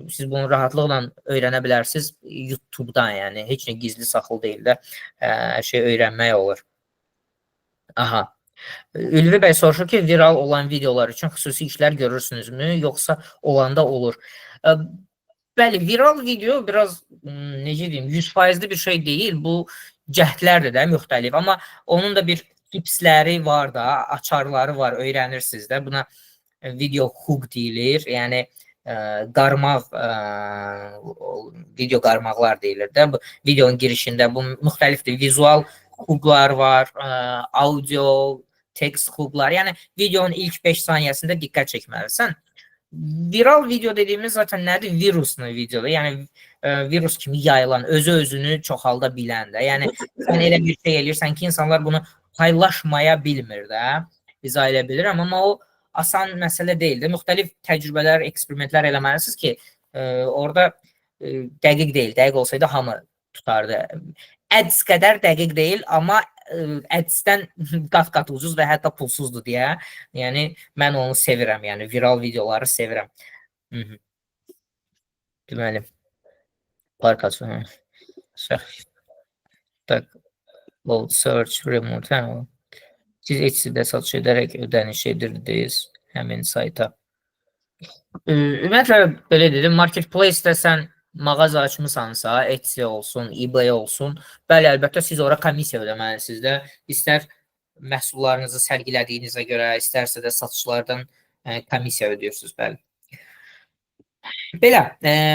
siz bunu rahatlıqla öyrənə bilərsiniz YouTube-dan, yəni heç nə gizli saxlı deyil də, hər şey öyrənmək olur. Aha. Ülvi bəy soruşur ki, viral olan videolar üçün xüsusi işlər görürsünüzmü, yoxsa olanda olur? Bəli, viral video biraz, necə deyim, 100%'li bir şey deyil. Bu cəhdlərdir də müxtəlif. Amma onun da bir tipsləri var da, açarları var, öyrənirsiniz də. Buna video hook deyilir. Yəni, qarmaq, video qarmaqlar deyilir də. Bu videonun girişində bu müxtəlifdir. Vizual hooklar var, audio, text hooklar. Yəni, videonun ilk 5 saniyəsində diqqət çəkməlisən. Viral video dediğimiz zaten nədir? Viruslu videodur. Yəni virus kimi yayılan, özünü çoxalda bilən də. Yəni sən elə bir şey eləyirsən ki, insanlar bunu paylaşmaya bilmir də. İzah edə bilirəm, amma o asan məsələ deyildir. Müxtəlif təcrübələr, eksperimentlər eləməlisiniz ki, orada dəqiq deyil. Dəqiq olsaydı hamı tutardı. Ads qədər dəqiq deyil, amma Ads-dən qat-qat ucuz və hətta pulsuzdur deyə. Yəni, mən onu sevirəm. Yəni, viral videoları sevirəm. Deməli, park açın. Search, remote. Siz Etsy-də satış edərək ödəniş edirdiniz həmin sayta. Ümumiyyətlə, belə dedim, marketplace-də sən mağaza açmısansa, Etsy olsun, eBay olsun, bəli, əlbəttə siz ora komissiya ödəməlisiniz də. İstər məhsullarınızı sərgilədiyinizə görə, istərsə də satışlardan komissiya ödəyirsiniz, bəli. Belə,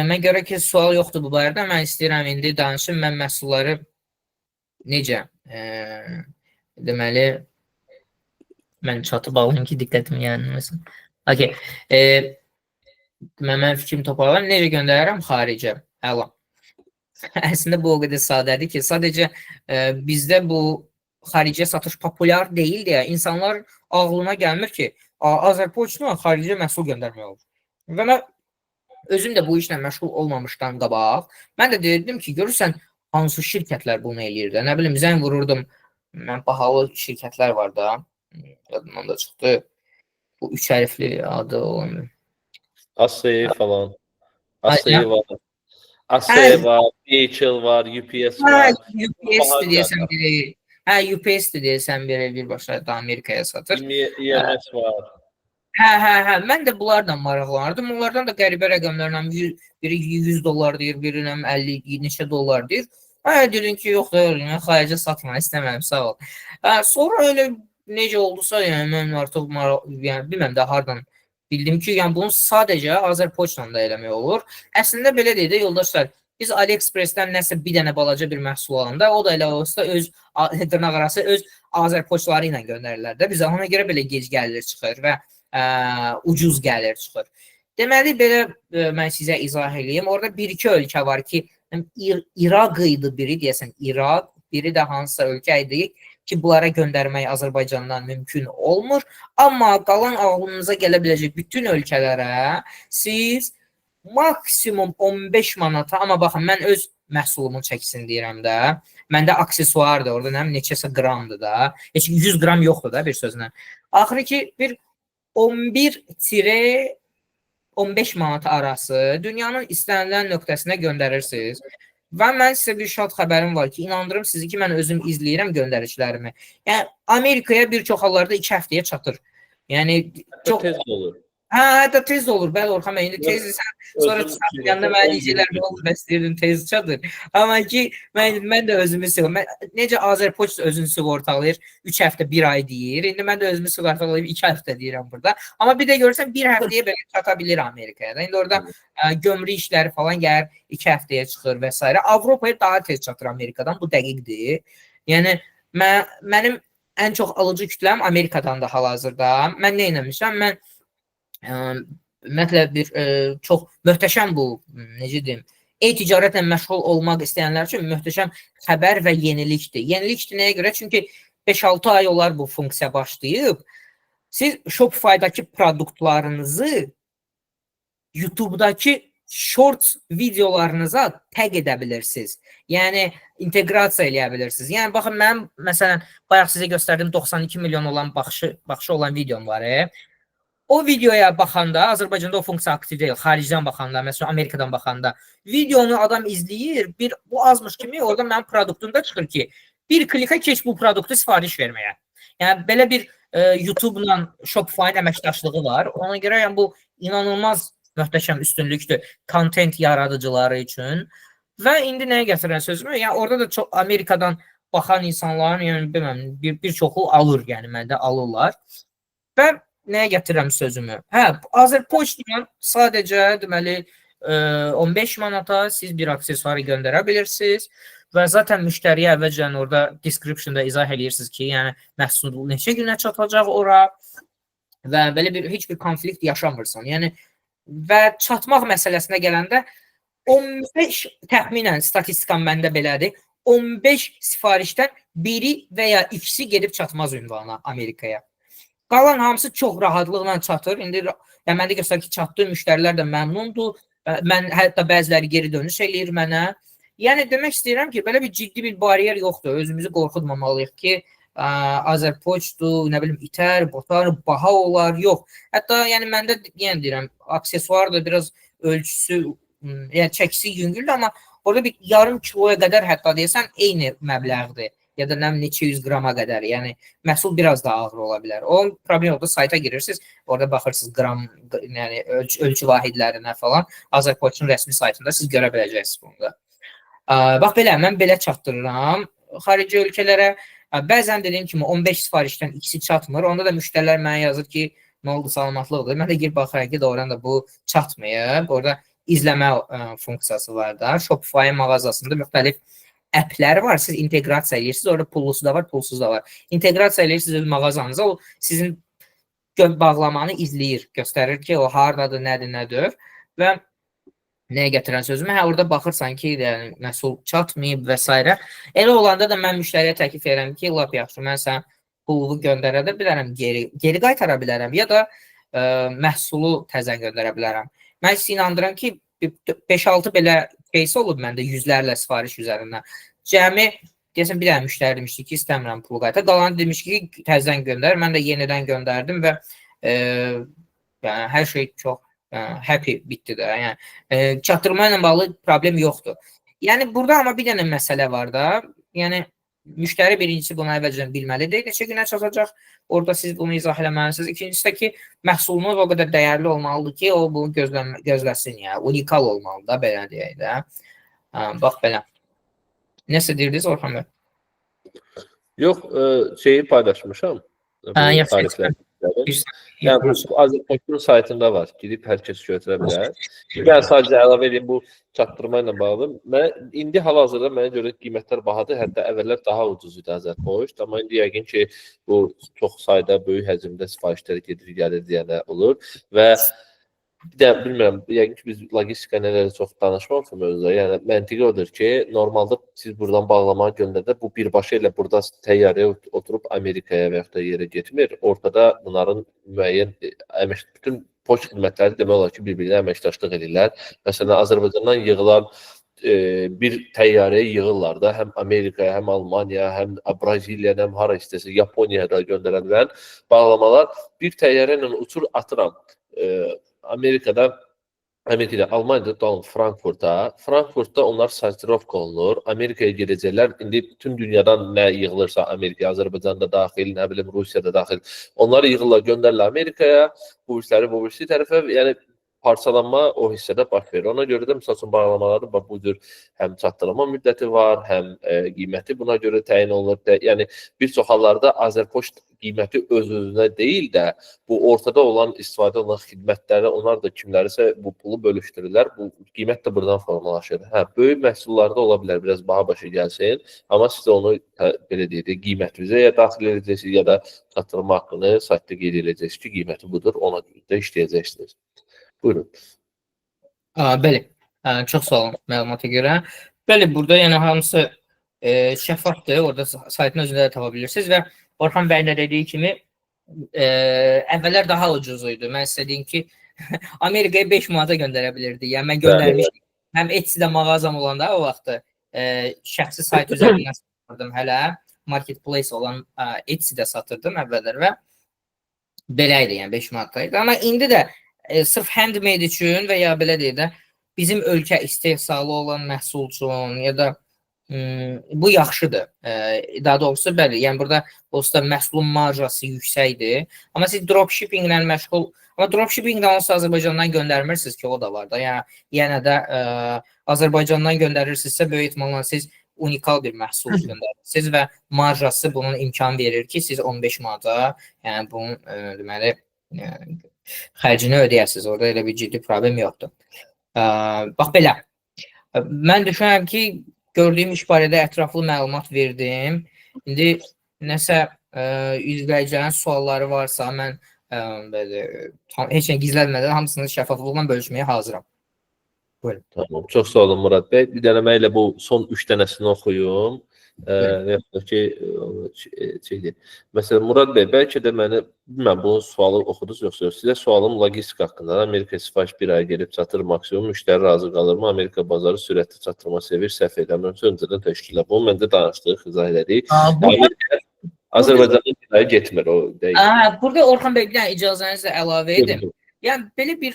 mən görə ki, sual yoxdur bu barədə. Mən istəyirəm indi danışım, mən məhsulları necə, deməli, mən çatı bağlayım ki, diqqətimi yanılmasın. Okay. Mən fikrimi toparlayım. Necə göndərirəm? Xaricə. Əla. Əslində bu o qədər sadədir ki, sadəcə bizdə bu xaricə satış populyar deyil deyə insanlar ağlına gəlmir ki, Azərpoçtla xaricə məhsul göndərmək olur. Və mən özüm də bu işlə məşğul olmamışdan qabaq, mən də deyirdim ki, görürsən hansı şirkətlər bunu eləyir də. Nə bilim, zəng vururdum. Mən bahalı şirkətlər var da. Yadımdan da çıxdı. Bu üç hərfli adı olan. ASEI falan. Ay, ASEI var. ASEI var, DHL var, UPS var. UPS deyirsən biri. UPS deyirsən biri birbaşa da Amerikaya satır. EMS var. Mən də bunlarla maraqlanırdım. Onlardan da qəribə rəqəmlərlə biri $100 deyir, biri 50 neçə dollar deyir. Dedim ki, yox da mən xaricə satmaq istəmirəm, sağ ol. Sonra elə necə oldusa, yəni mən artıq yəni bilməm də hardan bildim ki, yəni bunu sadəcə Azərpoçtla da eləmək olur. Əslində belə deyək də yoldaşlar, biz AliExpress-dən nəsə bir dənə balaca bir məhsul alanda, o da elə olsa öz dırnaq arası öz Azərpoçtları ilə göndərirlər də. Bizə ona görə belə gec gəlir çıxır və ucuz gəlir çıxır. Deməli, belə mən sizə izah edeyim. Orada bir-iki ölkə var ki, İraq idi biri, deyəsən İraq, biri də hansısa ölkə idi ki, bunlara göndərmək Azərbaycandan mümkün olmur. Amma qalan ağlınıza gələ biləcək bütün ölkələrə siz maksimum 15 manata, amma baxın, mən öz məhsulumun çəkisini deyirəm də, məndə aksesuardır, orada neçəsə qramdır da, heç 100 qram yoxdur da bir sözlə. Axırı ki, bir 11-15 manat arası dünyanın istənilən nöqtəsinə göndərirsiniz. Və mən sizə bir şad xəbərim var ki, inandırım sizi ki, mən özüm izləyirəm göndərişlərimi. Yəni, Amerikaya bir çox hallarda 2 həftəyə çatır. Yəni, çox tez olur. Hətta tez olur. Bəli, Orxan bəy, indi tez desən, sonra yanında mənə deyəcəklər, nə olur, bəs deyirdim, tez çatır. Amma ki, mən də özümü necə Azərpoçt özünü sığortalayır, 3 həftə, 1 ay deyir. İndi mən də özümü sığortalayıb 2 həftə deyirəm burada. Amma bir də görürsən, 1 həftəyə belə çata bilir Amerikaya da. İndi orada gömrük işləri falan gəlir, 2 həftəyə çıxır və s. Avropaya daha tez çatır Amerikadan, bu dəqiqdir. Yəni, mənim ən çox alıcı kütləm Amerikadan da hal-hazırda. Mən nə eləmişəm? Mən ümumiyyətlə bir çox möhtəşəm bu, necə deyim, e-ticarətlə məşğul olmaq istəyənlər üçün möhtəşəm xəbər və yenilikdir. Yenilikdir nəyə görə? Çünki 5-6 ay olar bu funksiya başlayıb. Siz Shopify-dakı produktlarınızı YouTube-dakı short videolarınıza tag edə bilirsiniz. Yəni, inteqrasiya eləyə bilirsiniz. Yəni, baxın, mən, məsələn, bayaq sizə göstərdim 92 milyon olan baxışı olan videom var. O videoya baxanda, Azərbaycanda o funksiya aktiv deyil, xaricdən baxanda, məsələn, Amerikadan baxanda, videonu adam izləyir, bu azmış kimi orada mənim produktumda çıxır ki, bir klikə keç bu produktu sifariş verməyə. Yəni, belə bir YouTube-la Shopify-in əməkdaşlığı var. Ona görə yəni, bu inanılmaz möhtəşəm üstünlükdür content yaradıcıları üçün. Və indi nəyə gətirən sözümü? Yəni, orada da çox Amerikadan baxan insanların, yəni, bilməm, bir çoxu alır, yəni, məndə alırlar. Və nəyə gətirirəm sözümü? Azərpoçtla sadəcə deməli 15 manata siz bir aksesuarı göndərə bilirsiniz və zaten müştəriyə əvvəlcən orada descriptionda izah edirsiniz ki, yəni məhsul neçə günə çatacaq ora və belə bir heç bir konflikt yaşamırsan. Yəni və çatmaq məsələsinə gələndə 15 təxminən statistikam məndə belədir. 15 sifarişdən biri və ya ikisi gedib çatmaz ünvana Amerikaya. Qalan hamısı çox rahatlıqla çatır. İndi yəni məndə göstərir ki, çatdığı müştərilər də məmnundur. Mən hətta bəziləri geri dönüş eləyir mənə. Yəni demək istəyirəm ki, belə bir ciddi bir bariyer yoxdur. Özümüzü qorxutmamalıyıq ki, Azərpoçtdur, nə bilim, itər, botar, baha olar, yox. Hətta yəni məndə yenə deyirəm, aksesuar da biraz ölçüsü, yəni çəkisi yüngüldür, amma orada bir yarım kiloya qədər hətta deyəsən eyni məbləğdir. Ya da neçə 100 qrama qədər. Yəni məhsul biraz daha ağır ola bilər. O problem oldu, sayta girirsiniz, orada baxırsınız qram, yəni ölçü vahidlərinə falan. Azərpoçtun rəsmi saytında siz görə biləcəksiniz bunu da. Bax belə, mən belə çatdırıram xarici ölkələrə. Bəzən dediyim kimi 15 sifarişdən ikisi çatmır. Onda da müştərilər mənə yazır ki, nə oldu, salamatlıqdır. Mən də girib baxıram ki, doğrudan da bu çatmayıb. Orada izləmə funksiyası var da. Shopify mağazasında müxtəlif applər var, siz inteqrasiya edirsiniz, orada pullusu da var, pulsuz da var. İnteqrasiya edirsiniz öz mağazanıza, o sizin bağlamanı izləyir, göstərir ki, o hardadır, nədir, nədir və Nəyə gətirən sözümü? Hə, orada baxırsan ki, yəni məhsul çatmayıb və s. Elə olanda da mən müştəriyə təklif edirəm ki, lap yaxşı, mən sənə pulu göndərə də bilərəm, geri qaytara bilərəm ya da məhsulu təzə göndərə bilərəm. Mən sizi inandırıram ki, 5-6 belə case olub məndə yüzlərlə sifariş üzərindən. Cəmi deyəsən bir dənə müştəri demişdi ki, istəmirəm pulu qaytar. Qalanı demiş ki, təzədən göndər. Mən də yenidən göndərdim və yəni hər şey çox happy bitdi də. Yəni çatdırma ilə bağlı problem yoxdur. Yəni burada amma bir dənə məsələ var da. Yəni müştəri birincisi bunu əvvəlcədən bilməlidir. Neçə günə çatacaq? Orada siz bunu izah eləməlisiniz. İkincisi də ki, məhsulunuz o qədər dəyərli olmalıdır ki, o bunu gözləsin. Yəni unikal olmalıdır da, belə deyək də. Bax belə. Nəsə deyirdiniz Orxan bəy? Yox, şeyi paylaşmışam. Yaxşı. Yəni bu Azərpoçtun saytında var. Gidib hər kəs götürə bilər. Mən sadəcə əlavə edeyim bu çatdırma ilə bağlı. İndi hal-hazırda mənə görə qiymətlər bahadır. Hətta əvvəllər daha ucuz idi Azərpoçt. Amma indi yəqin ki, bu çox sayda, böyük həcmdə sifarişlər gedir, gəlir deyənə olur. Və bir də bilmirəm, yəqin ki, biz logistika nələrə çox danışmamışıq mövzuda. Yəni, məntiqi odur ki, normalda siz buradan bağlamağa göndərdə, bu birbaşa ilə burada təyyarəyə oturub Amerikaya və yaxud da yerə getmir. Ortada bunların müəyyən bütün poçt xidmətləri demək olar ki, bir-birinə əməkdaşlıq edirlər. Məsələn, Azərbaycandan yığılan bir təyyarəyə yığırlar da, həm Amerikaya, həm Almaniya, həm Braziliya, həm hara istəsə, Yaponiyaya da göndərənlər bağlamalar bir təyyarə ilə uçur atıram. Amerikada, Almaniyada dalın Frankfurtda onlar sortirovka olunur. Amerikaya gedəcəklər. İndi bütün dünyadan nə yığılırsa Amerikaya, Azərbaycanda daxil, nə bilim Rusiyada daxil. Onları yığırlar, göndərirlər Amerikaya, bu birisi tərəfə, yəni parçalanma o hissədə baş verir. Ona görə də məsəl üçün bağlamalarda bu cür həm çatdırma müddəti var, həm qiyməti buna görə təyin olunur. Yəni bir çox hallarda Azərpoçt qiyməti öz-özünə deyil də, bu ortada olan istifadə olunan xidmətləri, onlar da kimlərisə bu pulu bölüşdürürlər. Bu qiymət də buradan formalaşır. Hə, böyük məhsullarda ola bilər, biraz baha başa gəlsin, amma siz onu belə deyək, qiymət vizə ya daxil edəcəksiniz ya da çatdırma haqqını saytda qeyd edəcəksiniz ki, qiyməti budur, ona görə də işləyəcəksiniz. Buyurun. Bəli, çox sağ olun məlumata görə. Bəli, burada yəni hamısı şəffafdır, orada saytın özündə də tapa bilirsiniz və Orxan bəyin də dediyi kimi əvvəllər daha ucuz idi. Mən sizə deyim ki, Amerikaya 5 manata göndərə bilirdi. Yəni mən göndərmişdim. Həm Etsy-də mağazam olanda o vaxtı şəxsi sayt üzərindən satırdım hələ. Marketplace olan Etsy-də satırdım əvvəllər və belə idi, yəni 5 manatdaydı. Amma indi də sırf handmade üçün və ya belə deyək də bizim ölkə istehsalı olan məhsul üçün ya da bu yaxşıdır. Daha doğrusu bəli, yəni burada olsa məhsulun marjası yüksəkdir. Amma siz dropshipping ilə məşğul, amma dropshipping də olsa Azərbaycandan göndərmirsiniz ki, o da var da. Yəni yenə də Azərbaycandan göndərirsinizsə böyük ehtimalla siz unikal bir məhsul göndərirsiniz və marjası bunun imkan verir ki, siz 15 manata, yəni bunun deməli xərcini ödəyəsiniz. Orada elə bir ciddi problem yoxdur. Bax belə. Mən düşünürəm ki, gördüyüm iş barədə ətraflı məlumat verdim. İndi nəsə izləyicilərin sualları varsa, mən heç nə gizlətmədən hamısını şəffaflıqla bölüşməyə hazıram. Buyurun. Tamam, çox sağ olun Murad bəy. Bir dənə mən elə bu son 3 dənəsini oxuyum. Məsələn, Murad bəy, bəlkə də mənə, bilməm, bu sualı oxudunuz yoxsa sizə sualım logistika haqqında. Amerika sifariş bir ay gelib çatır, maksimum müştəri razı qalırmı? Amerika bazarı sürətli çatdırma sevir, səhv eləmirəmsə öncədən təşkilə. Bunu məndə danışdıq, izah elədik. Azərbaycanın bir ay getmir o deyil. Burada Orxan bəy, bir dənə icazənizlə əlavə edim. Yəni, belə bir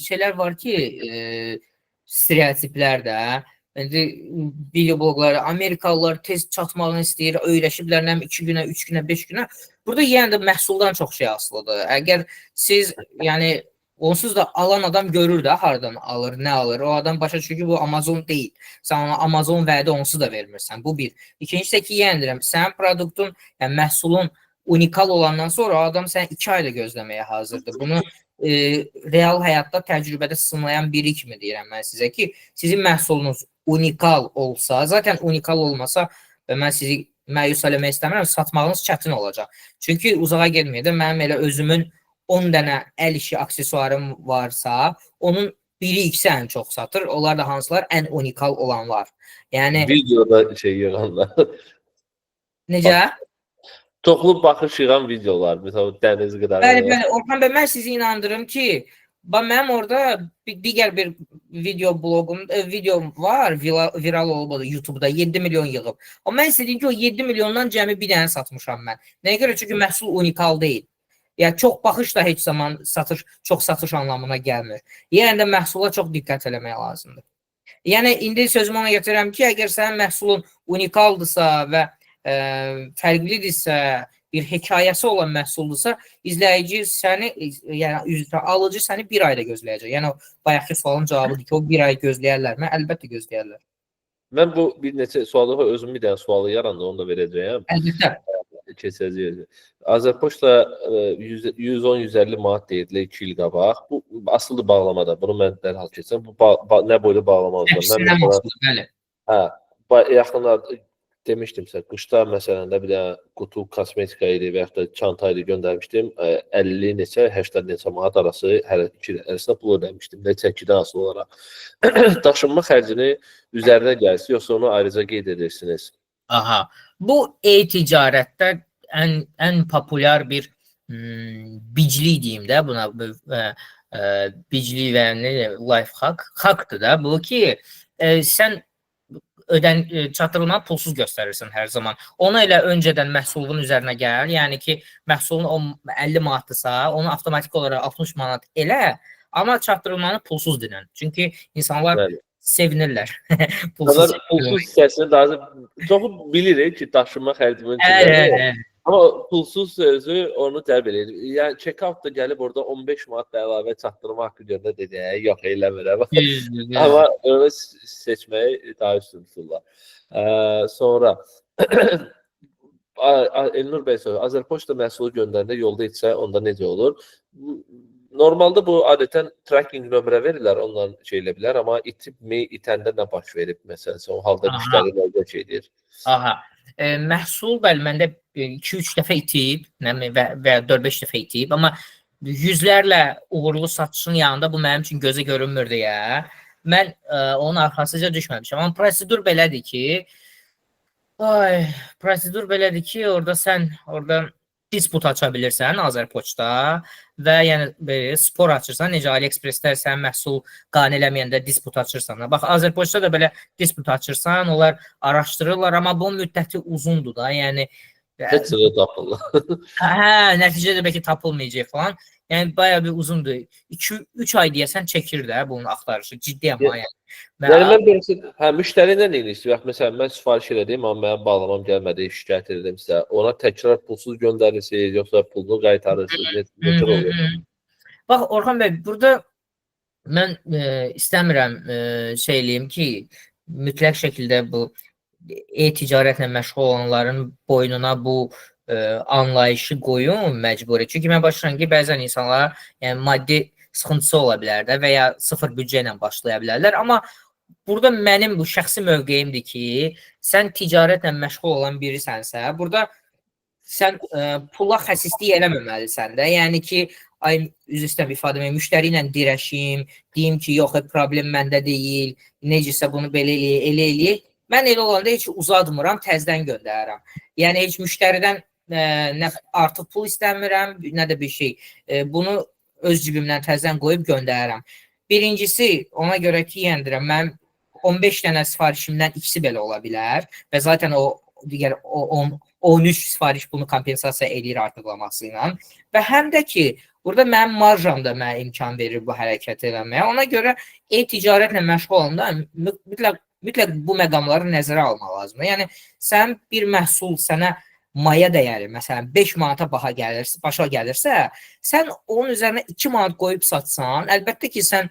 şeylər var ki, stereotiplər də, video blogları, Amerikalılar tez çatmağını istəyir, öyrəşiblər, 2 günə, 3 günə, 5 günə. Burada yenə də məhsuldan çox şey asılıdır. Əgər siz, yəni, onsuz da alan adam görür də haradan alır, nə alır. O adam başa düşür ki, bu Amazon deyil. Sən ona Amazon vədi onsuz da vermirsən. Bu bir. İkincisi ki, yenə deyirəm, sənin produktun, yəni məhsulun unikal olandan sonra o adam səni 2 ayda gözləməyə hazırdır. Bunu real həyatda təcrübədə sınlayan biri kimi deyirəm mən sizə ki, sizin məhsulunuz unikal olsa, zaten unikal olmasa mən sizi məyus eləmək istəmirəm, satmağınız çətin olacaq. Çünki uzağa gelməyədə mənim elə özümün 10 dənə əl işi aksesuarım varsa, onun biri ikisi ən çox satır. Onlar da hansılar? Ən unikal olanlar. Yəni Videoda şey yığanlar. necə? Çoxlu baxış yığan videolar. Məsələn, dəniz Bəli, qırağında. bəli. Orxan bəy, mən sizi inandırım ki, mənim orada digər bir video var, viral olub o da YouTube-da 7 milyon yığıb. Amma mən istədim ki, o 7 milyondan cəmi bir dənə satmışam mən. Nəyə görə? Çünki məhsul unikal deyil. Yəni çox baxış da heç zaman çox satış anlamına gəlmir. Yəni də məhsula çox diqqət eləmək lazımdır. Yəni indi sözümü ona gətirirəm ki, əgər sənin məhsulun unikaldırsa və fərqlidirsə, bir hekayəsi olan məhsuldursa, izləyici səni, yəni alıcı səni bir ayda gözləyəcək. Yəni bayaqki sualın cavabıdır ki, o bir ay gözləyərlərmi? Əlbəttə gözləyərlər. Mən bu bir neçə sualı özüm bir dənə sualı yarandı, onu da verəcəyəm. Əlbəttə. Keçəcəyik. Azərpoçtda 110-150 manat deyirdilər 2 il qabaq. Bu asılı bağlamada. Bunu mən dərhal keçsəm. Bu nə boyda bağlama olacaq? Hepsindən asılı, bəli. Hə, yaxınlar demişdimsə, qışda məsələn də bir dənə qutu kosmetika idi və yaxud da çanta idi göndərmişdim. 50 neçə, 80 neçə manat arası hər iki arasında pul ödəmişdim də çəkidən asılı olaraq. Daşınma xərcini üzərinə gəlsin, yoxsa onu ayrıca qeyd edirsiniz? Aha. Bu e-ticarətdə ən populyar bir biclik deyim də buna, biclik və life hackdır da bu ki, sən çatdırılmanı pulsuz göstərirsən hər zaman. Onu elə öncədən məhsulun üzərinə gəl, yəni ki, məhsulun 50 manatdırsa, onu avtomatik olaraq 60 manat elə, amma çatdırılmanı pulsuz dinən. Çünki insanlar sevinirlər. Pulsuz hissəsini daha çoxu bilir ki, daşınma xərcimin içindədir. Amma pulsuz sözü onu cəlb edir. Yəni check-out da gəlib orada 15 manat da əlavə çatdırma haqqı görəndə dedi, yox eləmirəm. Amma onu seçməyi daha üstün tuturlar. Sonra Elnur bəy soruyor, Azərpoçta məhsulu göndərəndə yolda etsə onda necə olur? Normalda bu adətən tracking nömrə verirlər, ondan şey elə bilər, amma itəndə nə baş verib məsələn, o halda müştəri nə şey edir? Aha. Məhsul bəli məndə 2-3 dəfə itib və 4-5 dəfə itib, amma yüzlərlə uğurlu satışın yanında bu mənim üçün gözə görünmür deyə mən onun arxasıca düşməmişəm. Amma prosedur belədir ki, orada disput aça bilirsən Azərpoçta və yəni spor açırsan, necə AliExpress-də sən məhsul qane eləməyəndə disput açırsan. Bax, Azərpoçta da belə disput açırsan, onlar araşdırırlar, amma bunun müddəti uzundur da, yəni Nəticədə tapılır. Nəticədə bəlkə tapılmayacaq falan. Yəni bayağı bir uzundur. 2-3 ay deyəsən çəkir də bunun axtarışı. Ciddiyəm ha yəni. Yəni mən birisi, müştəri nə edirsə, məsələn mən sifariş elədim, amma mənim bağlamam gəlmədi, şikayət edirəm sizə. Ona təkrar pulsuz göndərirsiniz, yoxsa pulunu qaytarırsınız? Necə olur? Bax Orxan bəy, burada mən istəmirəm şey eləyim ki, mütləq şəkildə bu e-ticarətlə məşğul olanların boynuna bu anlayışı qoyun məcburi. Çünki mən başlayıram ki, bəzən insanlar yəni maddi sıxıntısı ola bilər də və ya sıfır büdcə ilə başlaya bilərlər. Amma burada mənim bu şəxsi mövqeyimdir ki, sən ticarətlə məşğul olan birisənsə, burada sən pula xəsislik eləməməlisən də. Yəni ki, üzr istəyirəm ifadəmi, müştəri ilə dirəşim, deyim ki, yox, problem məndə deyil, necəsə bunu belə eləyək. Mən elə olanda heç uzatmıram, təzədən göndərirəm. Yəni heç müştəridən nə artıq pul istəmirəm, nə də bir şey. Bunu öz cibimdən təzədən qoyub göndərirəm. Birincisi, ona görə ki, yəndirəm, mən 15 dənə sifarişimdən ikisi belə ola bilər və zaten o digər 13 sifariş bunu kompensasiya edir artıqlaması ilə və həm də ki, burada mənim marjam da mənə imkan verir bu hərəkət eləməyə. Ona görə e-ticarətlə məşğul olanda mütləq bu məqamları nəzərə almaq lazımdır. Yəni, sən bir məhsul sənə maya dəyəri, məsələn, 5 manata başa gəlirsə, sən onun üzərinə 2 manat qoyub satsan, əlbəttə ki, sən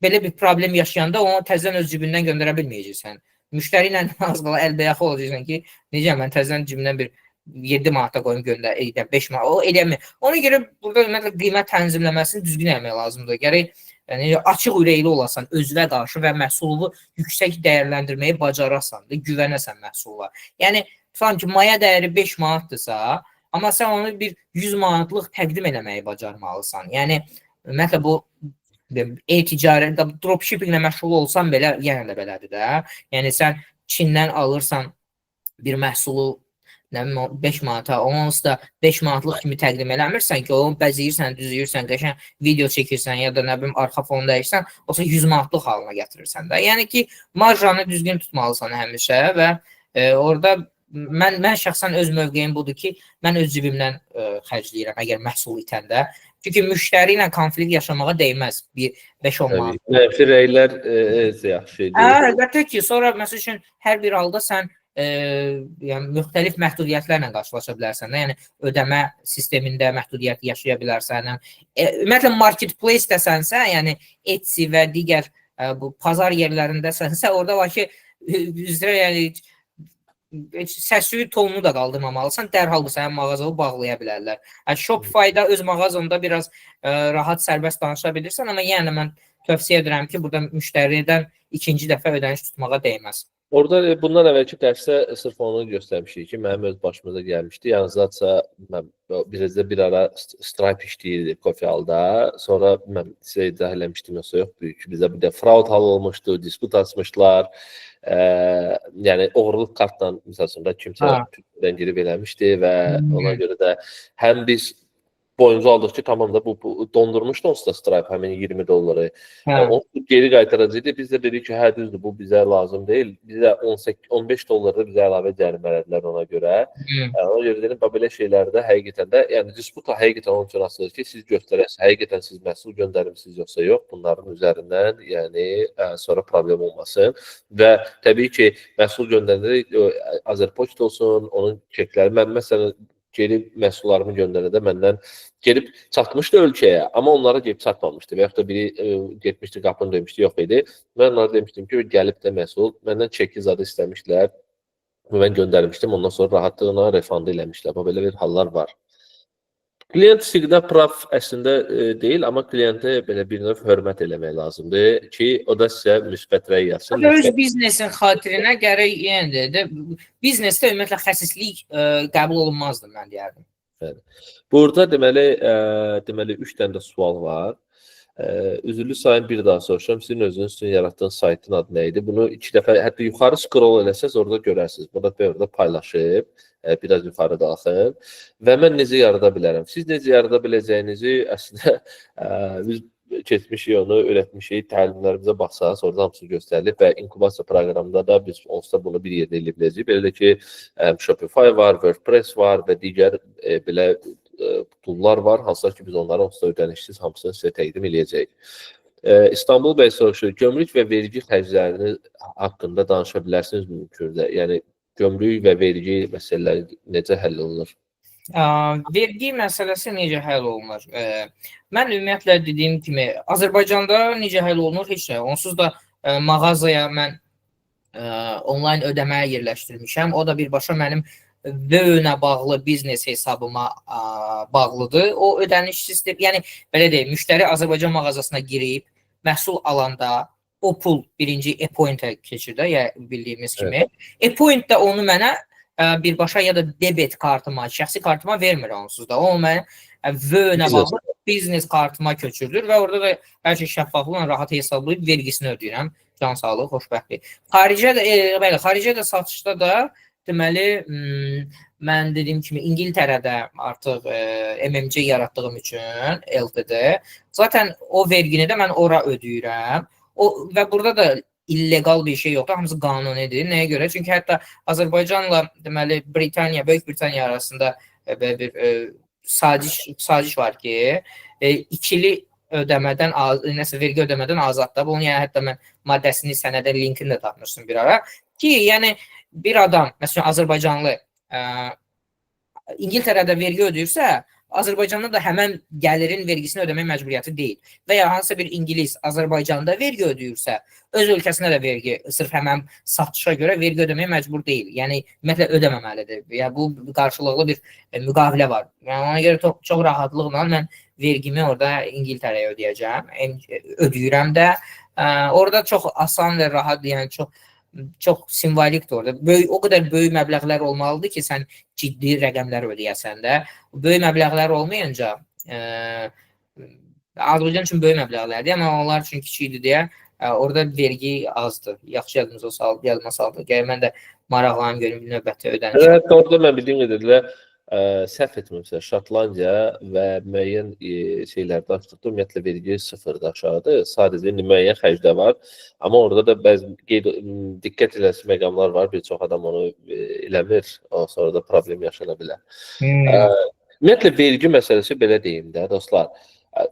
belə bir problem yaşayanda onu təzədən öz cibindən göndərə bilməyəcəksən. Müştəri ilə az qala əlbəyaxı olacaqsan ki, necə mən təzədən cibimdən bir 7 manata qoyum göndər, 5 manat, o eləmir. Ona görə burada qiymət tənzimləməsini düzgün eləmək lazımdır. Gərək yəni, açıq ürəkli olasan özünə qarşı və məhsulu yüksək dəyərləndirməyi bacarasan, güvənəsən məhsulla. Yəni, sanki maya dəyəri 5 manatdırsa, amma sən onu bir 100 manatlıq təqdim eləməyi bacarmalısan. Yəni, ümumiyyətlə bu e-ticarət, dropshippinglə məşğul olsan belə, yenə də belədir də. Yəni sən Çindən alırsan bir məhsulu nə bilim 5 manata, onsuz da 5 manatlıq kimi təqdim eləmirsən ki, onu bəzəyirsən, düzəyirsən, qəşəng video çəkirsən ya da nə bilim arxa fon dəyişsən, olsa 100 manatlıq halına gətirirsən də. Yəni ki, marjanı düzgün tutmalısan həmişə və orada mən şəxsən öz mövqeyim budur ki, mən öz cibimdən xərcləyirəm əgər məhsul itəndə. Çünki müştəri ilə konflikt yaşamağa dəyməz. Bir 5-10 manat. Mənfi rəylər yaxşı idi. Əlbəttə ki, sonra məsəl üçün hər bir halda sən yəni müxtəlif məhdudiyyətlərlə qarşılaşa bilərsən də. Yəni ödəmə sistemində məhdudiyyət yaşaya bilərsən. Ümumiyyətlə marketplace desənsə, yəni Etsy və digər bu bazar yerlərindəsənsə, orada var ki, üzrə yəni səs-küy tonunu da qaldırmamalısan, dərhal bu sənin mağazanı bağlaya bilərlər. Shopify-da öz mağazanda biraz rahat, sərbəst danışa bilirsən, amma yəni mən tövsiyə edirəm ki, burada müştəridən ikinci dəfə ödəniş tutmağa dəyməz. Orada bundan əvvəlki dərsdə sırf onu göstərmişdik ki, mənim öz başımıza gəlmişdi. Yəni zatsa mən bir ara Stripe işləyirdi Coffee-alda. Sonra mən sizə izah eləmişdim, yoxsa yox, böyük bizə bir də fraud hal olmuşdu, disput açmışdılar. Yəni oğurluq kartla məsələn kimsə Türkiyədən girib eləmişdi və ona görə də həm biz boyunca aldıq ki, tamam da bu dondurmuşdu onsuz da Stripe həmin $20. Onu geri qaytaracaqdı. Biz də dedik ki, hə düzdür, bu bizə lazım deyil. Bizə $15 da bizə əlavə cərimə elədilər ona görə. Ona görə dedim, belə şeylərdə həqiqətən də, yəni disputa həqiqətən onun üçün asılıdır ki, siz göstərəsiniz, həqiqətən siz məhsul göndərmisiniz yoxsa yox, bunların üzərindən, yəni sonra problem olmasın. Və təbii ki, məhsul göndərəndə Azərpoçt olsun, onun çekləri, mən məsələn gelib məhsullarımı göndərəndə məndən gelib çatmışdı ölkəyə, amma onlara gelib çatmamışdı və yaxud da biri getmişdi, qapını döymüşdü, yox idi. Mən onlara demişdim ki, gəlib də məhsul, məndən çeki zadı istəmişdilər və mən göndərmişdim, ondan sonra rahatlığına refundu eləmişlər. Belə bir hallar var. Klient siqdə prav əslində deyil, amma klientə belə bir növ hörmət eləmək lazımdır ki, o da sizə müsbət rəy yazsın. Öz biznesin xatirinə gərək yəni biznesdə ümumiyyətlə xəsislik qəbul olunmazdı, mən deyərdim. Burada deməli 3 dənə də sual var. Üzürlü sayın bir daha soruşuram. Sizin özünüz üçün yaratdığınız saytın adı nə idi? Bunu 2 dəfə, hətta yuxarı scroll eləsəz orada görərsiniz. Burada paylaşıb, biraz yuxarı daxil. Və mən necə yarada bilərəm? Siz necə yarada biləcəyinizi əslində biz keçmişik onu, öyrətmişik, təlimlərimizə baxsaq, orada hamısı göstərilib və inkubasiya proqramında da biz onsuz da bunu bir yerdə elə biləcəyik. Belə də ki, Shopify var, WordPress var və digər belə toollar var, hansılar ki, biz onları onsuz da ödənişsiz hamısını sizə təqdim eləyəcəyik. İstanbul bəy soruşur, gömrük və vergi xərclərini haqqında danışa bilərsiniz mümkündə? Yəni, gömrük və vergi məsələləri necə həll olunur? Vergi məsələsi necə həll olunur? Mən ümumiyyətlə dediyim kimi, Azərbaycanda necə həll olunur? Heç nə. Onsuz da mağazaya mən onlayn ödəməyə yerləşdirmişəm. O da birbaşa mənim VÖ-nə bağlı biznes hesabıma bağlıdır. O ödəniş sistemi, yəni belə deyim, müştəri Azərbaycan mağazasına girib, məhsul alanda o pul birinci e-point-ə keçir də, yəni bildiyimiz kimi. E-point də onu mənə birbaşa ya da debet kartıma, şəxsi kartıma vermir onsuz da. O mənə VÖ-nə bağlı biznes kartıma köçürülür və orada da hər şey şəffaflıqla rahat hesablayıb vergisini ödəyirəm. Can sağlığı, xoşbəxtlik. Xaricə də satışda da deməli, mən dediyim kimi İngiltərədə artıq MMC yaratdığım üçün LTD, zaten o vergini də mən ora ödəyirəm. Və burada da illegal bir şey yoxdur, hamısı qanunidir. Nəyə görə? Çünki hətta Azərbaycanla deməli Britaniya, Böyük Britaniya arasında bir saciş var ki, ikili ödəmədən, nəsə vergi ödəmədən azaddır. Bunun yəni hətta mən maddəsini, sənədə linkini də tapmışdım bir ara. Ki, yəni bir adam, məsələn Azərbaycanlı İngiltərədə vergi ödəyirsə, Azərbaycanda da həmən gəlirin vergisini ödəmək məcburiyyəti deyil. Və ya hansısa bir İngilis Azərbaycanda vergi ödəyirsə, öz ölkəsində də vergi, sırf həmən satışa görə vergi ödəməyə məcbur deyil. Yəni, ümumiyyətlə ödəməməlidir. Yəni, bu qarşılıqlı bir müqavilə var. Yəni, ona görə çox rahatlıqla mən vergimi orada İngiltərəyə ödəyəcəm. Ödəyirəm də. Orada çox asan və rahat, yəni çox simvolikdir orada. O qədər böyük məbləğlər olmalıdır ki, sən ciddi rəqəmlər ödəyəsən də. Böyük məbləğlər olmayınca, Azərbaycan üçün böyük məbləğlərdir, amma onlar üçün kiçik idi deyə orada vergi azdır. Yaxşı yadıma saldı. Gəlir mən də maraqlanım görüm növbəti ödəniş. Evet, orada mən bildiyim qədərilə səhv etmirəmsə Şotlandiya və müəyyən şeylərdə açdıqda ümumiyyətlə vergi sıfırda aşağıdır. Sadəcə indi müəyyən xərclər var. Amma orada da bəzi diqqət eləsi məqamlar var. Bir çox adam onu eləmir. Sonra da problem yaşana bilər. Ümumiyyətlə vergi məsələsi belə deyim də dostlar.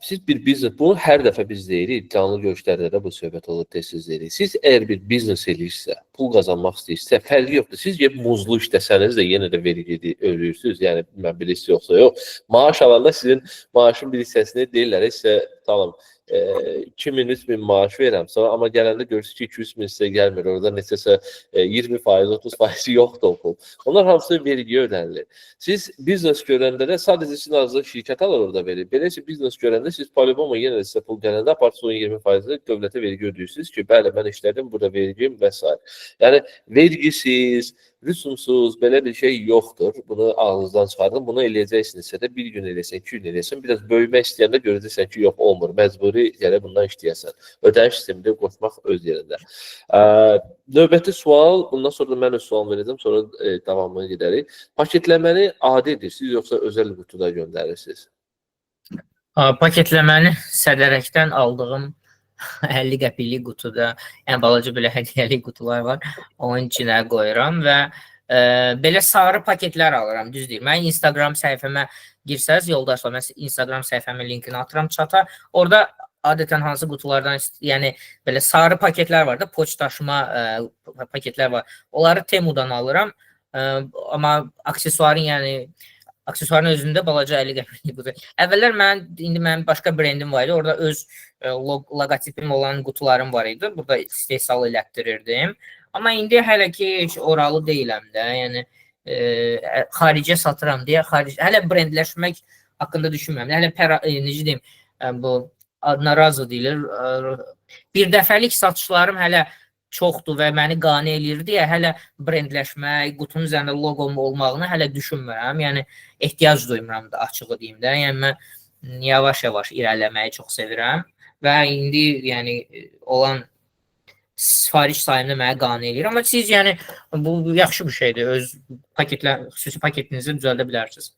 Siz bir biznes, bunu hər dəfə biz deyirik, canlı görüşlərdə də bu söhbət olur, tez-tez deyirik. Siz əgər bir biznes eləyirsə, pul qazanmaq istəyirsə, fərqi yoxdur. Siz muzlu işləsəniz də yenə də vergi ödəyirsiniz. Yəni mən bilirsiz yoxsa yox. Maaş alanda sizin maaşın bir hissəsini deyirlər, sizə tamam 2000-3000 maaş verirəm. Sonra amma gələndə görürsünüz ki 200.000 sizə gəlmir. Orada neçəsə 20%, 30% yoxdur o pul. Onlar hamısı vergi ödənilir. Siz biznes görəndə də sadəcə sizin azlıq şirkət alır orada verir. Beləsə biznes görəndə siz poliboma yenə də sizə pul gələndə apart son 20%-ni dövlətə vergi ödəyirsiniz ki, bəli mən işlədim, burada vergim və s. Yəni vergisiz, rüsumsuz belə bir şey yoxdur. Bunu ağzınızdan çıxardın. Bunu eləyəcəksinizsə də bir gün eləyəsən, 2 gün eləyəsən. Biraz böyümək istəyəndə görəcəksən ki, yox olmur. Məcburi gələ bundan işləyəsən. Ödəniş sistemində qoşmaq öz yerində. Növbəti sual, bundan sonra da mən öz sualımı verəcəm, sonra davamını gedərik. Paketləməni adi edirsiniz, yoxsa özəl qutuda göndərirsiniz? Paketləməni Sədərəkdən aldığım 50 qəpiklik qutuda, ən balaca belə hədiyyəlik qutular var. Onun içinə qoyuram və belə sarı paketlər alıram, düz deyil. Mən Instagram səhifəmə girsəz, yoldaşlar, mən Instagram səhifəmin linkini atıram çata. Orada adətən hansı qutulardan, yəni belə sarı paketlər var da, poçtaşıma paketlər var. Onları Temudan alıram. Amma aksesuarın özündə balaca 50 qəpiklik qutu. Əvvəllər indi mənim başqa brendim var idi. Orada öz logotipim olan qutularım var idi. Burada istehsal elətdirirdim. Amma indi hələ ki heç oralı deyiləm də. Yəni xaricə satıram deyə hələ brendləşmək haqqında düşünmürəm. Hələ necə deyim, bu narazı deyilir. Bir dəfəlik satışlarım hələ çoxdur və məni qane eləyir deyə hələ brendləşmək, qutunun üzərində loqom olmağını hələ düşünmürəm. Yəni ehtiyac duymuram da, açığı deyim də. Yəni mən yavaş-yavaş irəliləməyi çox sevirəm və indi yəni olan sifariş sayımını mənə qane eləyir. Amma siz yəni bu yaxşı bir şeydir. Öz xüsusi paketinizi düzəldə bilərsiniz.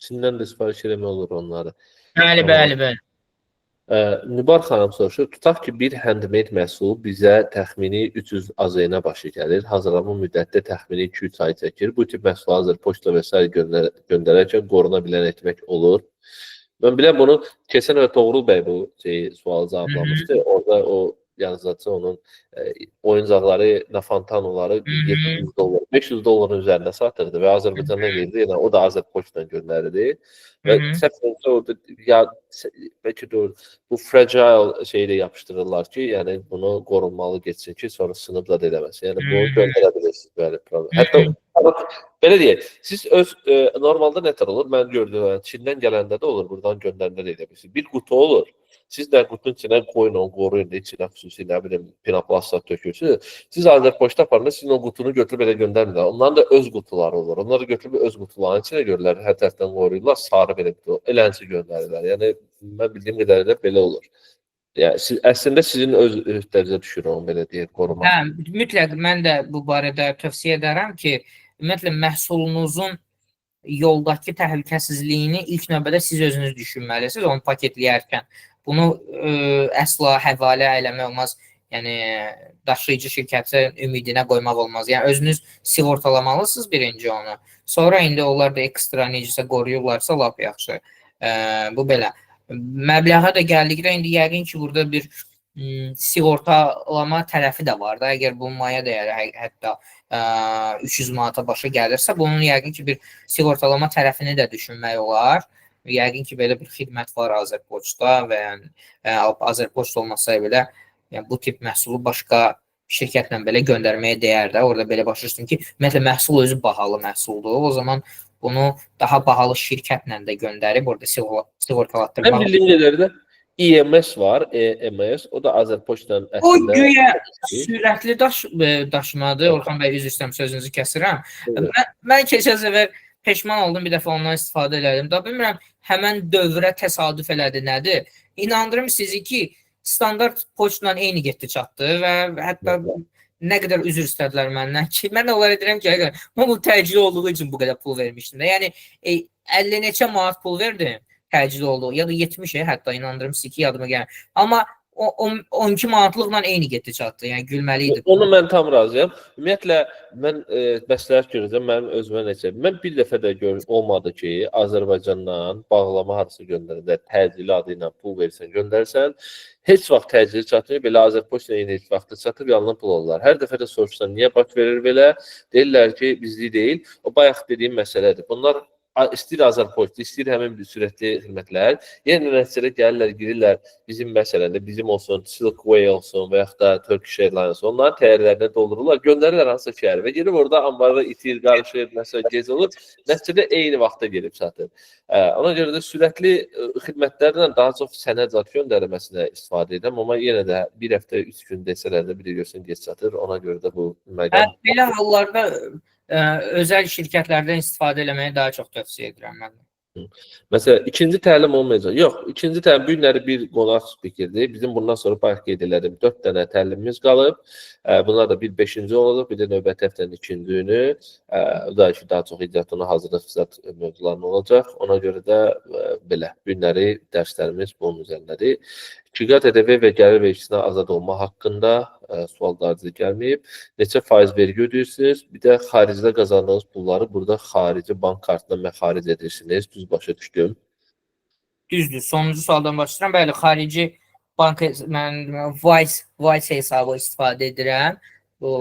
İçindən də sifariş eləmək olur onları. Bəli. Nübar xanım soruşur, tutaq ki, bir handmade məhsul bizə təxmini 300 AZN başı gəlir, hazırlama müddətdə təxmini 2-3 ay çəkir. Bu tip məhsul hazır poçta və s. göndərərkən qoruna bilən etmək olur. Mən biləm bunu, keçən öyle Toğrul bəy bu sualı cavablamışdı. Orada o yazıcı onun oyuncaqları, Nafantanoları $700, $500 üzərində satırdı və Azərbaycandan geldi. Yəni, o da Azərpoçtdan göndərirdi. Və səhv orada bəlkə də bu fragile şeyi də yapışdırırlar ki, yəni bunu qorunmalı geçsin ki, sonra sınıb da eləməsin. Yəni bunu göndərə bilirsiniz belə problem. Hətta belə deyək, siz öz normalda nətər olur? Mən gördüm, Çindən gələndə də olur, buradan göndərəndə də elə bilirsiniz. Bir qutu olur. Siz də qutunun içinə qoyun, onu qoruyun, içinə xüsusi nə bilim pinoplastlar tökürsünüz. Siz Azərpoçta aparında sizin o qutunu götürüb elə göndərmirlər. Onların da öz qutuları olur. Onları götürüb öz qutularının içinə görürlər, hər tərəfdən qoruyurlar, sarı belə qutu. Elənçi göndərirlər. Yəni mən bildiyim qədərilə belə olur. Yəni əslində sizin öz öhdənizə düşür onu belə deyək, qorumaq. Hə, mütləq mən də bu barədə tövsiyə edərəm ki, ümumiyyətlə məhsulunuzun yoldakı təhlükəsizliyini ilk növbədə siz özünüz düşünməlisiniz onu paketləyərkən. Bunu əsla həvalə eləmək olmaz. Yəni daşıyıcı şirkətin ümidinə qoymaq olmaz. Yəni özünüz sığortalamalısınız birinci onu. Sonra indi onlar da ekstra necəsə qoruyurlarsa lap yaxşı. Bu belə. Məbləğə də gəldikdə indi yəqin ki, burada bir sığortalama tərəfi də var da. Əgər bu maya dəyəri hətta 300 manata başa gəlirsə, bunun yəqin ki, bir sığortalama tərəfini də düşünmək olar. Yəqin ki, belə bir xidmət var Azərpoçtda və yəni Azərpoçta olmasa belə yəni, bu tip məhsulu başqa şirkətlə belə göndərməyə dəyər də. Orada belə başlayırsın ki, ümumiyyətlə məhsul özü bahalı məhsuldur. O zaman bunu daha bahalı şirkətlə də göndərib orada sığortalatdırmaq. Mən bildiyim qədərilə EMS var, EMS, o da Azərpoçtdan əslində. O güya sürətli daşımadır. Orxan bəy, üzr istəyirəm, sözünüzü kəsirəm. Mən keçən səfər peşman oldum, bir dəfə ondan istifadə elədim. Da bilmirəm, həmən dövrə təsadüf elədi nədir? inandırım sizi ki standart poçtla eyni getdi çatdı və hətta nə qədər üzr istədilər məndən ki, mən də onlara deyirəm ki, mən bu təcili olduğu üçün bu qədər pul vermişdim də. Yəni 50 neçə manat pul verdim təcili olduğu, ya da 70 hətta inandırım sizi ki, yadıma gəlmir. Amma 12 manatlıqla eyni getdi çatdı. Yəni gülməli idi. Onu mən tam razıyam. Ümumiyyətlə mən məsləhət görəcəm, mənim özümə necə. Mən bir dəfə də olmadı ki, Azərbaycandan bağlama harası göndərəndə təcili adı ilə pul versən, göndərsən, heç vaxt təcili çatmıyor. Belə Azərpoçtla eyni vaxtda çatıb yanına pul alırlar. Hər dəfə də soruşsan, niyə baş verir belə? Deyirlər ki, bizlik deyil. O bayaq dediyim məsələdir. Bunlar istəyir Azərpoçt, istəyir həmin bir sürətli xidmətlər. Yenə nəticədə gəlirlər, girirlər bizim məsələndə, bizim olsun, Silkway olsun və yaxud da Turkish Airlines olsun, onların təyyarələrinə doldururlar, göndərirlər hansısa şəhərə və gedib orada ambarda itir, qarışır, nəsə gec olur. Nəticədə eyni vaxtda gelib çatır. Ona görə də sürətli xidmətlərlə daha çox sənəd zat göndərməsinə istifadə edirəm, amma yenə də bir həftə, 3 gün desələr də biri görsən gec çatır. Ona görə də bu məqam. Belə hallarda özəl şirkətlərdən istifadə eləməyi daha çox tövsiyə edirəm mən. Məsələn, ikinci təlim olmayacaq. Yox, ikinci təlim bu günləri bir qonaq spikerdir. Bizim bundan sonra bayaq qeyd elədim, 4 dənə təlimimiz qalıb. Bunlar da bir 5-ci olacaq, bir də növbəti həftənin 2-ci günü. Daha çox icraatına hazırlıq fizat mövzularına olacaq. Ona görə də belə günləri dərslərimiz bunun üzərindədir. İkiqat ƏDV və gəlir vergisinə azad olma haqqında sual dərci gəlməyib. Neçə faiz vergi ödəyirsiniz? Bir də xaricdə qazandığınız pulları burada xarici bank kartına xaric edirsiniz. Düz başa düşdüm. Düzdür. Sonuncu sualdan başlayıram. Bəli, xarici bank mən Wise hesabı istifadə edirəm. Bu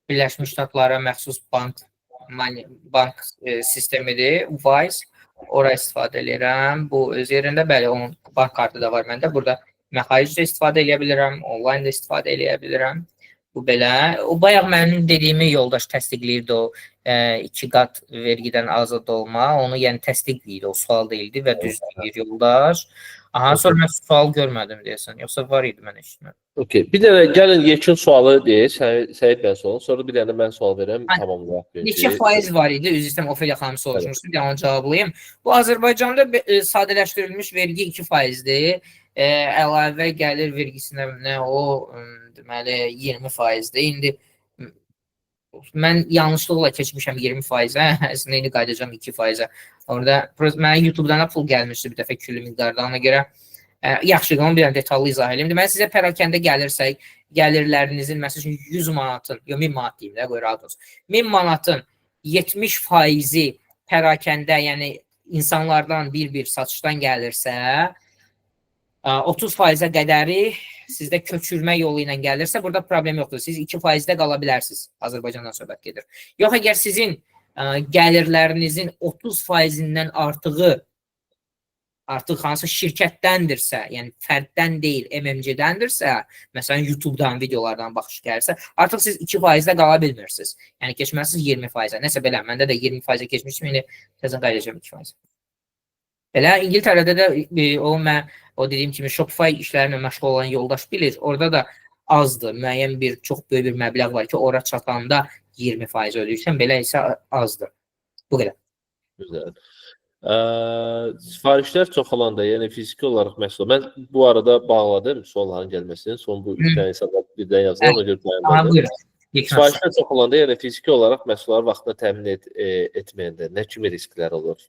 Birləşmiş Ştatlara məxsus bank sistemidir. Wise. Ora istifadə edirəm. Bu öz yerində, bəli, onun bank kartı da var məndə. Burada məxaricdə istifadə edə bilirəm, onlayn da istifadə edə bilirəm. Bu belə. O bayaq mənim dediyimi yoldaş təsdiqləyirdi o 2 qat vergidən azad olma. Onu yəni təsdiqləyirdi, o sual deyildi və düz deyir yoldaş. Aha, sonra mən sual görmədim deyəsən. Yoxsa var idi mən eşitmədim. Okay. Bir dənə gəlin yekun sualı deyək, Səid bəy sualı. Sonra bir dənə mən sual verəm, tamamlayaq. Neçə faiz var idi? Üzr istəyirəm, Ofeliya xanım soruşmuşdu, bir onu cavablayım. Bu Azərbaycanda sadələşdirilmiş vergi 2%dir. Əlavə gəlir vergisinə nə o deməli 20%dir. İndi mən yanlışlıqla keçmişəm 20%-ə, əslində indi qayıdacağam 2%-ə. Orada mənə YouTube-dan da pul gəlmişdi bir dəfə küllü miqdarda. Ona görə yaxşı, onu bir dənə detallı izah edeyim. Deməli sizə pərakəndə gəlirsək, gəlirlərinizin məsələn 100 manatın, yox 1000 manat deyim də, qoy rahat olsun. 1000 manatın 70%-i pərakəndə, yəni insanlardan bir satışdan gəlirsə, 30%-ə qədəri sizdə köçürmə yolu ilə gəlirsə, burada problem yoxdur. Siz 2%-də qala bilərsiniz. Azərbaycandan söhbət gedir. Yox, əgər sizin gəlirlərinizin 30%-dən artıq hansısa şirkətdəndirsə, yəni fərddən deyil, MMC-dəndirsə, məsələn, YouTube-dan, videolardan baxış gəlirsə, artıq siz 2%-də qala bilmirsiniz. Yəni, keçməlisiniz 20%-ə. Nəsə belə, məndə də 20%-ə keçmişim, indi təzən qayıdacağım 2%. Belə, İngiltərədə də o dediyim kimi Shopify işlərinə məşğul olan yoldaş bilir, orada da azdır. Müəyyən bir, çox böyük bir məbləğ var ki, ora çatanda 20% ödəyirsən, belə isə azdır. Bu qədər. Güzel. Sifarişlər çoxalanda, yəni fiziki olaraq məhsul. Mən bu arada bağladım sualların gəlməsini. Son bu 3 dənə insanlar birdən yazdı, ona görə dayanmadım. Sifarişlər çoxalanda, yəni fiziki olaraq məhsulları vaxtında təmin etməyəndə nə kimi risklər olur?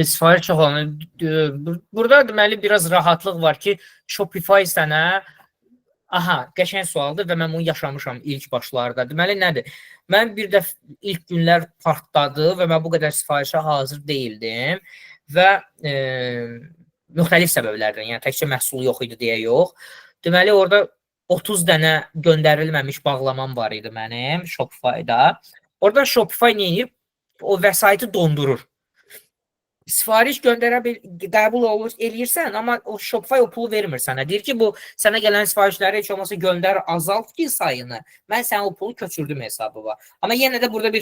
Sifariş çoxalanda. Burada deməli biraz rahatlıq var ki, Shopify sənə qəşəng sualdır və mən bunu yaşamışam ilk başlarda. Deməli, nədir? Mən bir də ilk günlər partladı və mən bu qədər sifarişə hazır deyildim və müxtəlif səbəblərdən, yəni təkcə məhsul yox idi deyə yox. Deməli, orada 30 dənə göndərilməmiş bağlamam var idi mənim Shopify-da. Orada Shopify nə edir? O vəsaiti dondurur. Sifariş qəbul eləyirsən, amma o Shopify o pulu vermir sənə. Deyir ki, bu sənə gələn sifarişləri heç olmasa göndər, azalt ki sayını. Mən sənə o pulu köçürdüm hesabı var. Amma yenə də burada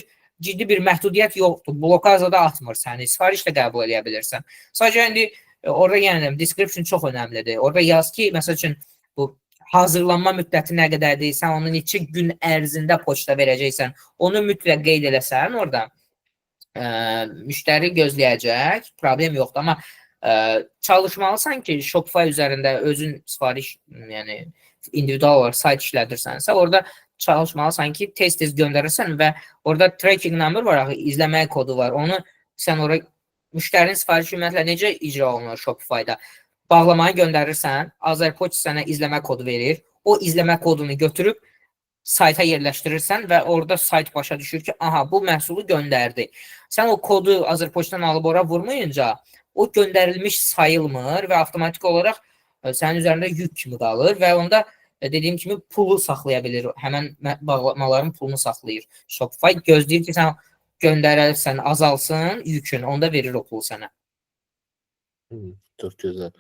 ciddi bir məhdudiyyət yoxdur. Blokazada atmır səni. Sifariş də qəbul edə bilirsən. Sadəcə indi orada yəni description çox önəmlidir. Orada yaz ki, məsəl üçün bu hazırlanma müddəti nə qədərdir, sən onu neçə gün ərzində poçta verəcəksən, onu mütləq qeyd eləsən orada. Müştəri gözləyəcək, problem yoxdur. Amma çalışmalısan ki Shopify üzərində özün sifariş, yəni individual olaraq sayt işlədirsənsə, orada çalışmalısan ki, tez-tez göndərirsən və orada tracking number var, axı izləməyə kodu var. Onu sən ora müştərinin sifarişi ümumiyyətlə necə icra olunur Shopify-da? Bağlamayı göndərirsən, Azərpoçt sənə izləmə kodu verir. O izləmə kodunu götürüb sayta yerləşdirirsən və orada sayt başa düşür ki, aha, bu məhsulu göndərdi. Sən o kodu Azərpoçtdan alıb ora vurmayınca o göndərilmiş sayılmır və avtomatik olaraq sənin üzərində yük kimi qalır və onda dediyim kimi pulu saxlaya bilir. Həmən bağlamaların pulunu saxlayır. Shopify gözləyir ki, sən göndərərsən, azalsın yükün, onda verir o pulu sənə. Çox gözəl.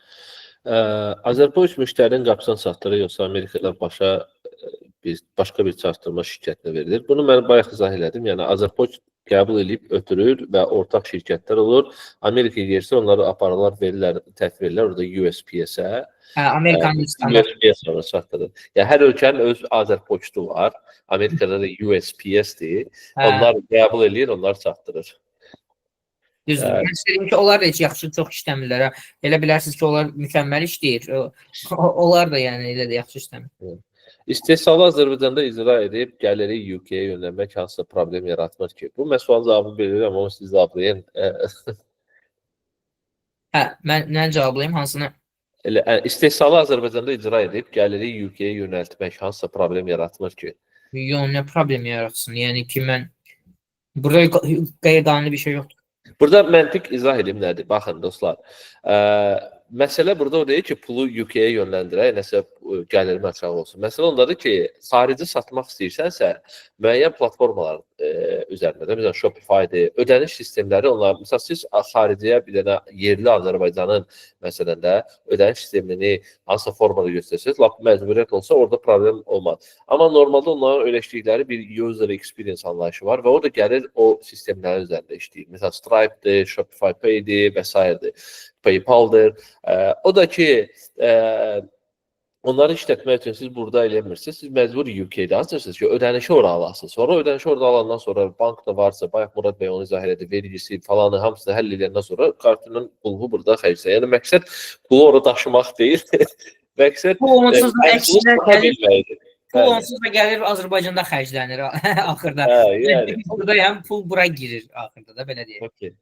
Azərpoçt müştərinin qapısına çatdırır, yoxsa Amerikada başqa bir çatdırma şirkətinə verilir. Bunu mən bayaq izah elədim. Yəni Azərpoçt qəbul edib ötürür və ortaq şirkətlər olur. Amerikaya gəlirsə onları aparırlar, verirlər, təhvil verirlər orada USPS-ə. Amerikanın USPS sonra çatdırır. Yəni hər ölkənin öz Azərpoçtu var. Amerikada da USPS-dir. Onlar qəbul edir, onlar çatdırır. Düzdür. Mən istəyirəm ki, onlar da heç yaxşı çox işləmirlər. Elə bilərsiniz ki, onlar mükəmməl işləyir. Onlar da yəni elə də yaxşı işləmir. İstehsalı Azərbaycanda icra edib gəliri UK-yə yönəlmək hansısa problem yaratmır ki? Bu mən sualın cavabını bilirəm, amma siz cavablayın. Mən nə cavablayım, hansını? İstehsalı Azərbaycanda icra edib gəliri UK-yə yönəltmək hansısa problem yaratmır ki? Yox, nə problem yaratsın? Yəni ki, mən burada qeyri-qanuni bir şey yoxdur. Burada məntiq izah edeyim nədir? Baxın dostlar, məsələ burada o deyil ki, pulu UK-yə yönləndirək, nəsə gəlirim aşağı olsun. Məsələ ondadır ki, xarici satmaq istəyirsənsə, müəyyən platformalar üzərində, məsələn, Shopify-dir, ödəniş sistemləri onlar, məsələn, siz xariciyə bir dənə yerli Azərbaycanın məsələn də ödəniş sistemini hansısa formada göstərsəz, lap məcburiyyət olsa orada problem olmaz. Amma normalda onların öyrəşdikləri bir user experience anlayışı var və o da gəlir o sistemlərin üzərində işləyir. Məsələn, Stripe-dir, Shopify Pay-dir və s. PayPal-dır. O da ki, onları işlətmək üçün siz burada eləmirsiniz. Siz məcbur UK-də açırsınız ki, ödənişi ora alasınız. Sonra ödənişi orada alandan sonra bank da varsa, bayaq Murad bəy onu izah elədi, vergisi falanı hamısını həll edəndən sonra kartının pulu burada xərcləyir. Yəni məqsəd pulu ora daşımaq deyil. Məqsəd bu onsuz da əksinə gəlir. Pul onsuz da gəlir Azərbaycanda xərclənir axırda. Yəni burada yəni pul bura girir axırda da belə deyək. Okay.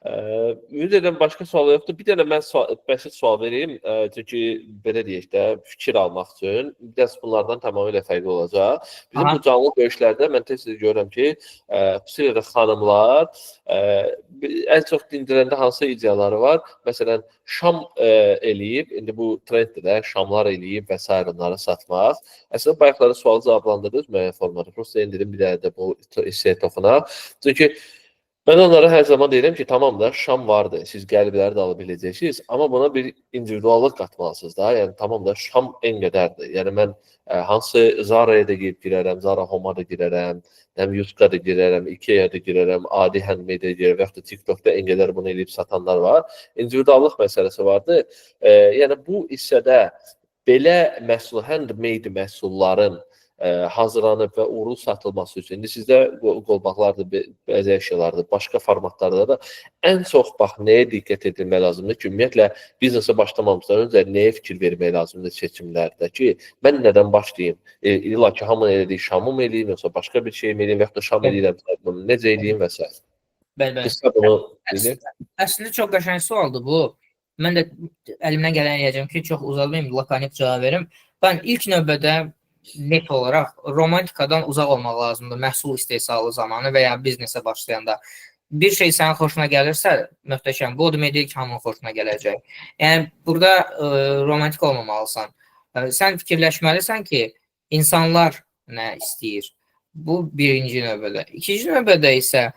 Ümid edirəm başqa sual yoxdur. Bir dənə mən bəsit sual vereyim. Çünki belə deyək də fikir almaq üçün biraz bunlardan tamamilə fərqli olacaq. Bizim bu canlı görüşlərdə mən tez-tez görürəm ki, xüsusilə də xanımlar ən çox dindirəndə hansı ideyaları var? Məsələn, şam eləyib, indi bu trenddir də, şamlar eləyib və s. onları satmaq. Əslində bayaqları sualı cavablandırdınız müəyyən formada. Prosta indirim bir dənə də bu set-offuna. Çünki mən onlara hər zaman deyirəm ki, tamam da şam vardır, siz qəlbləri də ala biləcəksiniz, amma buna bir individuallıq qatmalısınız da, yəni tamam da şam en qədərdir. Yəni mən hansı Zara'ya da girərəm, Zara Home-a da girərəm, Yuska da girərəm, Ikea da girərəm, Adi Handmade da girərəm və yaxud da TikTokda en qədər bunu edib satanlar var. İndividuallıq məsələsi vardır. Yəni bu hissədə belə məhsul, handmade məhsulların hazırlanıb və uğurlu satılması üçün. İndi sizdə qolbaqlardır, bəzi əşyalardır, başqa formatlarda da ən çox bax nəyə diqqət edilmək lazımdır ki, ümumiyyətlə biznesə başlamamızdan öncə nəyə fikir vermək lazımdır seçimlərdə ki, mən nədən başlayayım? İlla ki, hamını elədiyi şamı mı eləyim, yoxsa başqa bir şey mi eləyim, yaxud da şam eləyirəm, bunu necə eləyim və s. Əslində çox qəşəng sualdır bu. Mən də əlimdən gələn eləyəcəm ki, çox uzatmayım, lakonik cavab verim. Ben ilk növbədə net olaraq romantikadan uzaq olmaq lazımdır məhsul istehsalı zamanı və ya biznesə başlayanda. Bir şey sənin xoşuna gəlirsə, möhtəşəm. Bu o demək deyil ki, hamının xoşuna gələcək. Yəni burada romantik olmamalısan. Sən fikirləşməlisən ki, insanlar nə istəyir? Bu birinci növbədə. İkinci növbədə isə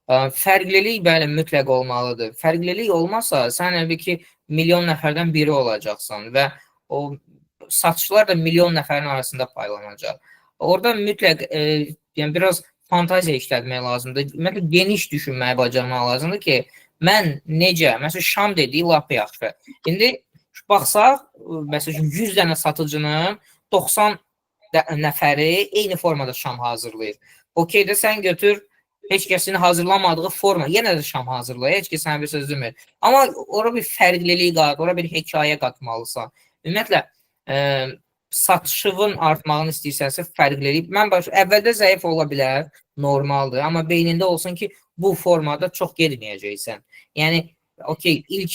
fərqlilik bəli mütləq olmalıdır. Fərqlilik olmasa, sən əlbəttə ki, milyon nəfərdən biri olacaqsan və o satışlar da milyon nəfərin arasında paylanacaq. Orada mütləq yəni biraz fantaziya işlətmək lazımdır. Ümumiyyətlə geniş düşünməyi bacarmaq lazımdır ki, mən necə, məsələn şam dediyi lap yaxşı. İndi baxsaq, məsələn 100 dənə satıcının 90 nəfəri eyni formada şam hazırlayır. Okeydə sən götür heç kəsin hazırlamadığı forma, yenə də şam hazırlayır, heç kəs sənə bir söz demir. Amma ora bir fərqlilik qat, ora bir hekayə qatmalısan. Ümumiyyətlə, satışın artmağını istəyirsənsə fərqlilik. Mən əvvəldə zəif ola bilər, normaldır, amma beynində olsun ki, bu formada çox getməyəcəksən. Yəni, okey, ilk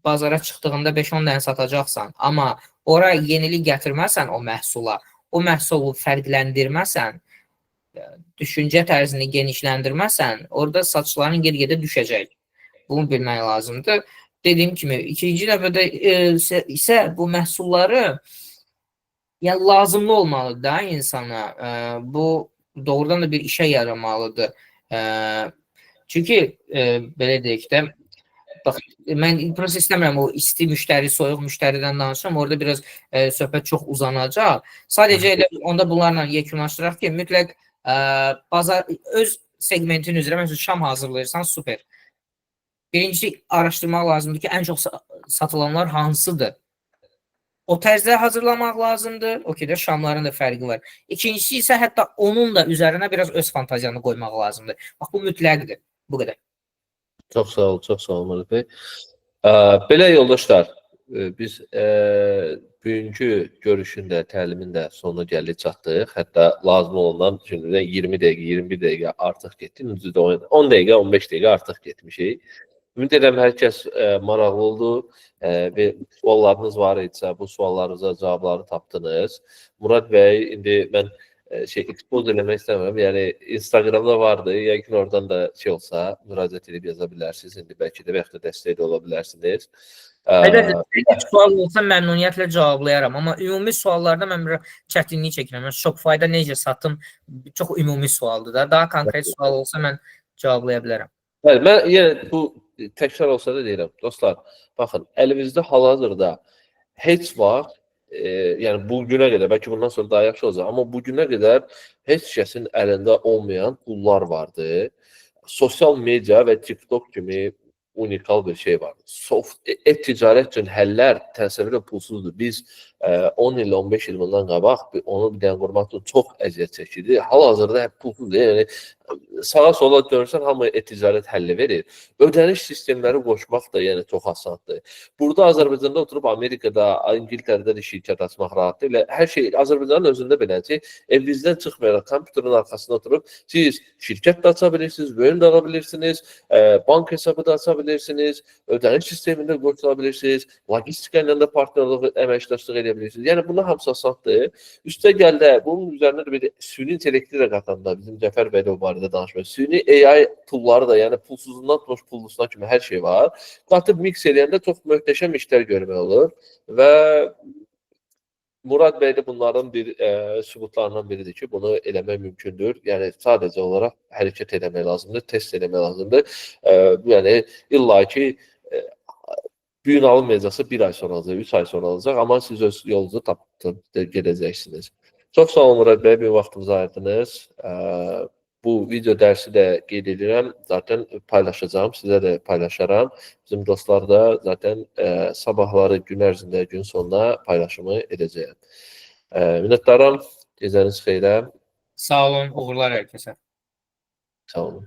bazara çıxdığında 5-10 dənə satacaqsan, amma ora yenilik gətirməsən o məhsula, o məhsulu fərqləndirməsən, düşüncə tərzini genişləndirməsən, orada satışların get-gedə düşəcək. Bunu bilmək lazımdır. Dediyim kimi, ikinci növbədə isə bu məhsulları yəni lazımlı olmalıdır da insana. Bu doğrudan da bir işə yaramalıdır. Çünki belə deyək də, bax, mən prosta istəmirəm o isti müştəri, soyuq müştəridən danışım. Orada biraz söhbət çox uzanacaq. Sadəcə elə onda bunlarla yekunlaşdıraq ki, mütləq bazar öz segmentin üzrə məsələn şam hazırlayırsan, super. Birincisi araşdırmaq lazımdır ki, ən çox satılanlar hansıdır? O tərzdə hazırlamaq lazımdır. Okey də şamların da fərqi var. İkincisi isə hətta onun da üzərinə biraz öz fantaziyanı qoymaq lazımdır. Bax, bu mütləqdir. Bu qədər. Çox sağ ol, çox sağ ol Murad bəy. Belə yoldaşlar, biz bugünkü görüşün də, təlimin də sonuna gəldik, çatdıq. Hətta lazım olandan şimdi 20 dəqiqə, 21 dəqiqə artıq getdik. 10 dəqiqə, 15 dəqiqə artıq getmişik. Ümid edirəm hər kəs maraqlı oldu və suallarınız var idisə, bu suallarınıza cavabları tapdınız. Murad bəy, indi mən expose eləmək istəmirəm. Yəni Instagramda vardı. Yəqin oradan da olsa müraciət edib yaza bilərsiniz. İndi bəlkə də bəxtə dəstək də ola bilərsiniz. Sual olsa məmnuniyyətlə cavablayaram. Amma ümumi suallarda mən bir çətinlik çəkirəm. Shopify-da necə satım çox ümumi sualdır da. Daha konkret sual olsa mən cevablaya bilərəm. Bəli, mən yenə bu təkrar olsa da deyirəm. Dostlar, baxın, əlimizdə hal-hazırda heç vaxt yəni bu günə qədər, bəlkə bundan sonra daha yaxşı olacaq, amma bu günə qədər heç kəsin əlində olmayan pullar vardı. Sosial media və TikTok kimi unikal bir şey vardı. E-ticarət üçün həllər təsəvvürlə pulsuzdur. Biz 10 il, 15 il bundan qabaq onu bir dənə qurmaq üçün çox əziyyət çəkirdi. Hal-hazırda pulsuzdur. Yəni sağa sola dönürsən, hamı e-ticarət həlli verir. Ödəniş sistemləri qoşmaq da yəni çox asandır. Burada Azərbaycanda oturub Amerikada, İngiltərədə də şirkət açmaq rahatdır. Hər şey Azərbaycanın özündə belədir. Evinizdən çıxmayaraq kompüterin arxasında oturub siz şirkət də aça bilirsiniz, bölüm də ala bilirsiniz, bank hesabı da aça bilirsiniz, ödəniş sistemində qoşula bilirsiniz, logistika ilə də partnerlik, əməkdaşlıq edə bilirsiniz. Yəni bunlar hamısı asandır. Üstə gəl də bunun üzərində də bir süni intellekti də qatanda bizim Cəfər bəy də o barədə danışmaq. Süni AI pulları da, yəni pulsuzundan tutmuş pullusuna kimi hər şey var. Qatıb mix eləyəndə çox möhtəşəm işlər görmək olur və Murad bəy də bunların bir sübutlarından biridir ki, bunu eləmək mümkündür. Yəni sadəcə olaraq hərəkət eləmək lazımdır, test eləmək lazımdır. Yəni illa ki bu gün alınmayacaqsa 1 ay sonra olacaq, 3 ay sonra olacaq, amma siz öz yolunuzu tapıb gedəcəksiniz. Çox sağ olun Murad bəy, bir vaxtınızı ayırdınız. Bu video dərsi də qeyd edirəm, zaten paylaşacağım, sizə də paylaşaram. Bizim dostlar da zaten sabahları gün ərzində, gün sonuna paylaşımı edəcəyəm. Minnətdaram, gecəniz xeyrə. Sağ olun, uğurlar hər kəsə. Sağ olun.